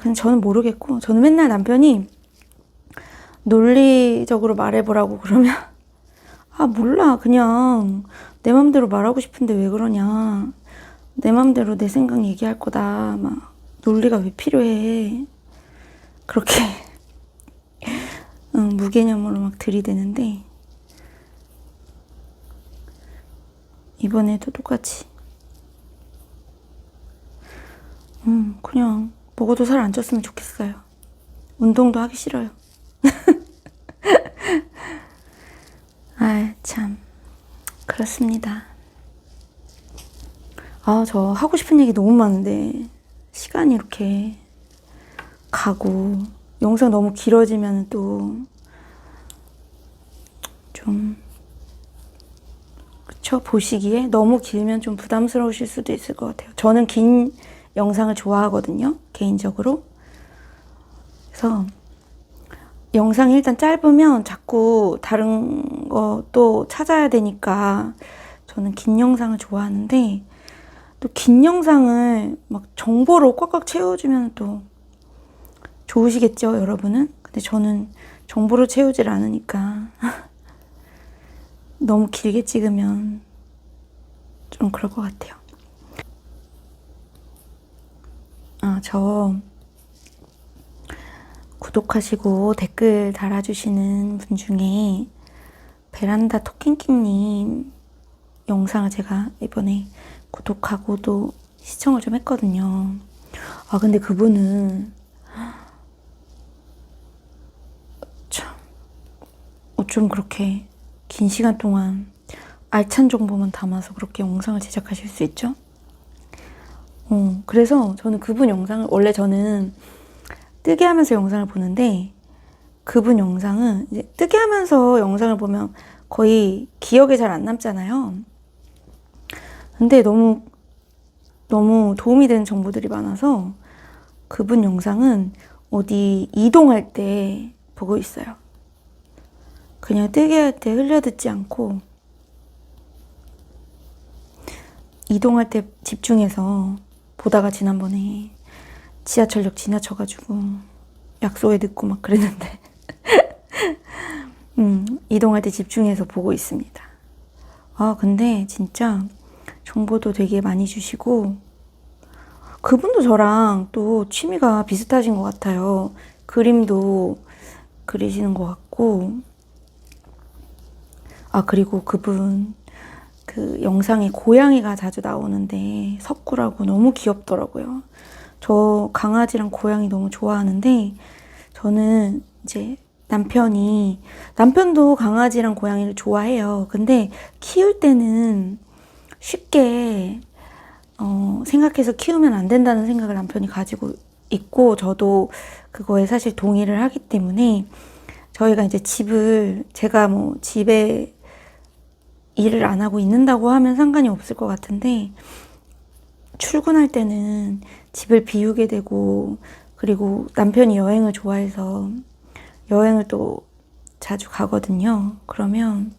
근데 저는 모르겠고, 저는 맨날 남편이 논리적으로 말해보라고 그러면 몰라. 그냥 내 맘대로 말하고 싶은데 왜 그러냐. 내 맘대로 내 생각 얘기할 거다. 막 논리가 왜 필요해. 그렇게 무개념으로 막 들이대는데 이번에도 똑같이 그냥 먹어도 살 안 쪘으면 좋겠어요. 운동도 하기 싫어요. 참 그렇습니다. 저 하고 싶은 얘기 너무 많은데 시간이 이렇게 가고 영상 너무 길어지면 또 좀 그쵸? 보시기에 너무 길면 좀 부담스러우실 수도 있을 것 같아요. 저는 긴 영상을 좋아하거든요, 개인적으로. 그래서 영상이 일단 짧으면 자꾸 다른 거 또 찾아야 되니까 저는 긴 영상을 좋아하는데, 또 긴 영상을 막 정보로 꽉꽉 채워주면 또 좋으시겠죠, 여러분은? 근데 저는 정보로 채우질 않으니까 너무 길게 찍으면 좀 그럴 것 같아요. 저 구독하시고 댓글 달아주시는 분 중에 베란다 토킹킹님 영상을 제가 이번에 구독하고 또 시청을 좀 했거든요. 근데 그분은 참 어쩜 그렇게 긴 시간 동안 알찬 정보만 담아서 그렇게 영상을 제작하실 수 있죠? 그래서 저는 그분 영상을, 원래 저는 뜨게 하면서 영상을 보는데, 그분 영상은 이제 뜨게 하면서 영상을 보면 거의 기억에 잘 안 남잖아요. 근데 너무 도움이 되는 정보들이 많아서 그분 영상은 어디 이동할 때 보고 있어요. 그냥 뜨게 할 때 흘려듣지 않고 이동할 때 집중해서 보다가 지난번에 지하철역 지나쳐가지고 약속에 늦고 막 그랬는데 이동할 때 집중해서 보고 있습니다. 근데 진짜 정보도 되게 많이 주시고, 그분도 저랑 또 취미가 비슷하신 것 같아요. 그림도 그리시는 것 같고, 그리고 그분 그 영상에 고양이가 자주 나오는데 석구라고 너무 귀엽더라고요. 저 강아지랑 고양이 너무 좋아하는데, 저는 이제 남편도 강아지랑 고양이를 좋아해요. 근데 키울 때는 쉽게 생각해서 키우면 안 된다는 생각을 남편이 가지고 있고, 저도 그거에 사실 동의를 하기 때문에 저희가 이제 제가 뭐 집에 일을 안 하고 있는다고 하면 상관이 없을 것 같은데, 출근할 때는 집을 비우게 되고, 그리고 남편이 여행을 좋아해서 여행을 또 자주 가거든요. 그러면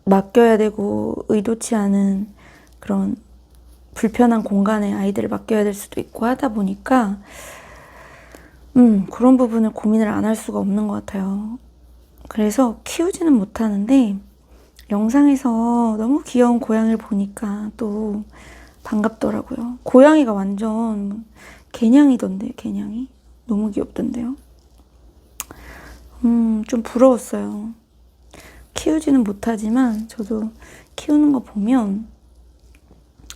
맡겨야 되고 의도치 않은 그런 불편한 공간에 아이들을 맡겨야 될 수도 있고 하다 보니까 그런 부분을 고민을 안 할 수가 없는 것 같아요. 그래서 키우지는 못하는데 영상에서 너무 귀여운 고양이를 보니까 또 반갑더라고요. 고양이가 완전 개냥이던데요, 개냥이. 너무 귀엽던데요. 좀 부러웠어요. 키우지는 못하지만 저도 키우는 거 보면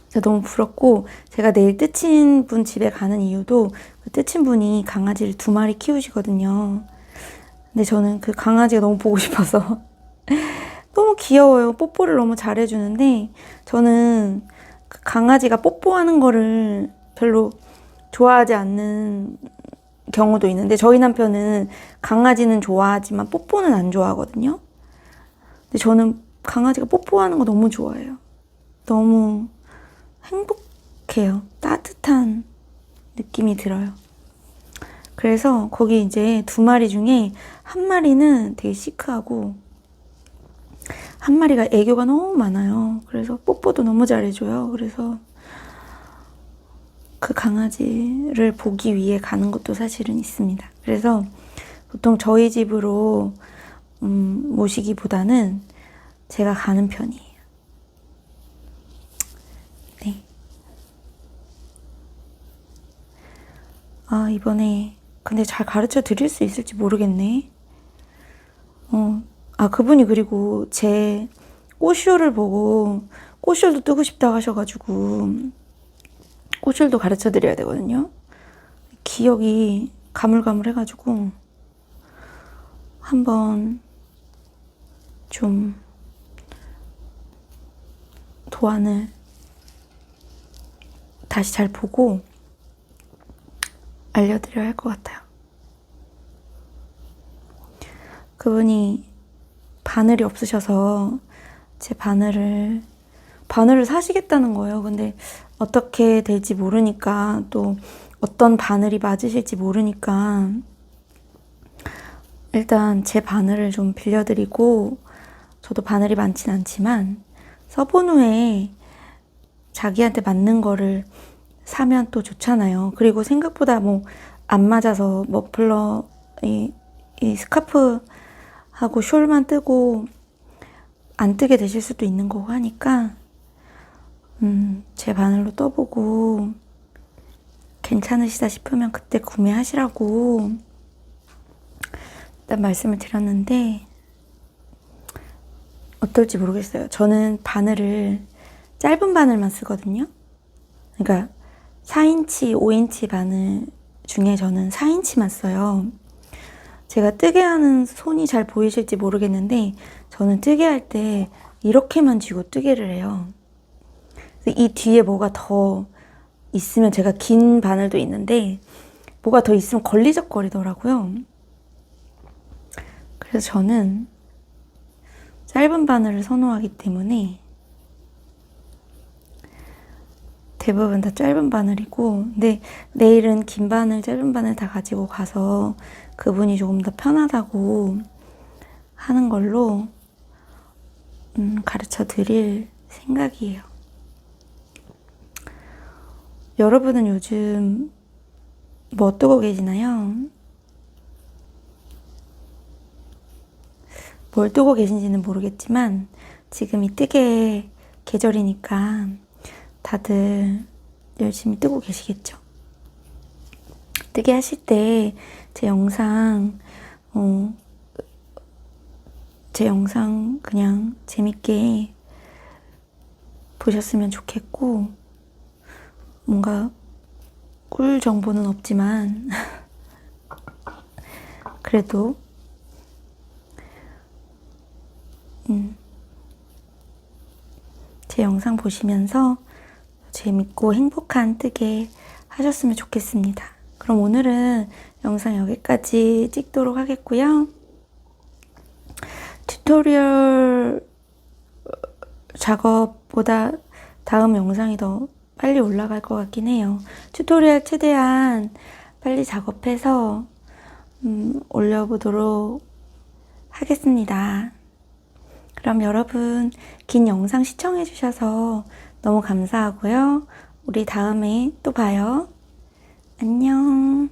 진짜 너무 부럽고, 제가 내일 뜨친 분 집에 가는 이유도 그 뜨친 분이 강아지를 2마리 키우시거든요. 근데 저는 그 강아지가 너무 보고 싶어서 너무 귀여워요. 뽀뽀를 너무 잘해주는데, 저는 그 강아지가 뽀뽀하는 거를 별로 좋아하지 않는 경우도 있는데, 저희 남편은 강아지는 좋아하지만 뽀뽀는 안 좋아하거든요. 근데 저는 강아지가 뽀뽀하는 거 너무 좋아해요. 너무 촉촉해요. 따뜻한 느낌이 들어요. 그래서 거기 이제 2마리 중에 한 마리는 되게 시크하고 한 마리가 애교가 너무 많아요. 그래서 뽀뽀도 너무 잘해줘요. 그래서 그 강아지를 보기 위해 가는 것도 사실은 있습니다. 그래서 보통 저희 집으로 모시기보다는 제가 가는 편이에요. 네. 아, 이번에 근데 잘 가르쳐 드릴 수 있을지 모르겠네. 그분이 그리고 제 꽃쇼를 보고 꽃쇼도 뜨고 싶다고 하셔가지고 꽃쇼도 가르쳐 드려야 되거든요. 기억이 가물가물해가지고 한번 좀 도안을 다시 잘 보고 알려드려야 할 것 같아요. 그분이 바늘이 없으셔서 제 바늘을 사시겠다는 거예요. 근데 어떻게 될지 모르니까, 또 어떤 바늘이 맞으실지 모르니까 일단 제 바늘을 좀 빌려드리고, 저도 바늘이 많진 않지만 써본 후에 자기한테 맞는 거를 사면 또 좋잖아요. 그리고 생각보다 뭐 안 맞아서 머플러 이 스카프하고 숄만 뜨고 안 뜨게 되실 수도 있는 거고 하니까 제 바늘로 떠보고 괜찮으시다 싶으면 그때 구매하시라고 일단 말씀을 드렸는데 어떨지 모르겠어요. 저는 바늘을 짧은 바늘만 쓰거든요. 그러니까 4인치, 5인치 바늘 중에 저는 4인치만 써요. 제가 뜨개 하는 손이 잘 보이실지 모르겠는데 저는 뜨개 할 때 이렇게만 쥐고 뜨개를 해요. 이 뒤에 뭐가 더 있으면, 제가 긴 바늘도 있는데 뭐가 더 있으면 걸리적거리더라고요. 그래서 저는 짧은 바늘을 선호하기 때문에 대부분 다 짧은 바늘이고, 근데 내일은 긴 바늘, 짧은 바늘 다 가지고 가서 그분이 조금 더 편하다고 하는 걸로 가르쳐 드릴 생각이에요. 여러분은 요즘 뭐 뜨고 계시나요? 뭘 뜨고 계신지는 모르겠지만 지금이 뜨개 계절이니까 다들 열심히 뜨고 계시겠죠? 뜨개 하실 때 제 영상 그냥 재밌게 보셨으면 좋겠고, 뭔가 꿀 정보는 없지만 그래도 제 영상 보시면서 재밌고 행복한 뜨개 하셨으면 좋겠습니다. 그럼 오늘은 영상 여기까지 찍도록 하겠고요. 튜토리얼 작업보다 다음 영상이 더 빨리 올라갈 것 같긴 해요. 튜토리얼 최대한 빨리 작업해서 올려보도록 하겠습니다. 그럼 여러분 긴 영상 시청해주셔서 너무 감사하고요. 우리 다음에 또 봐요. 안녕.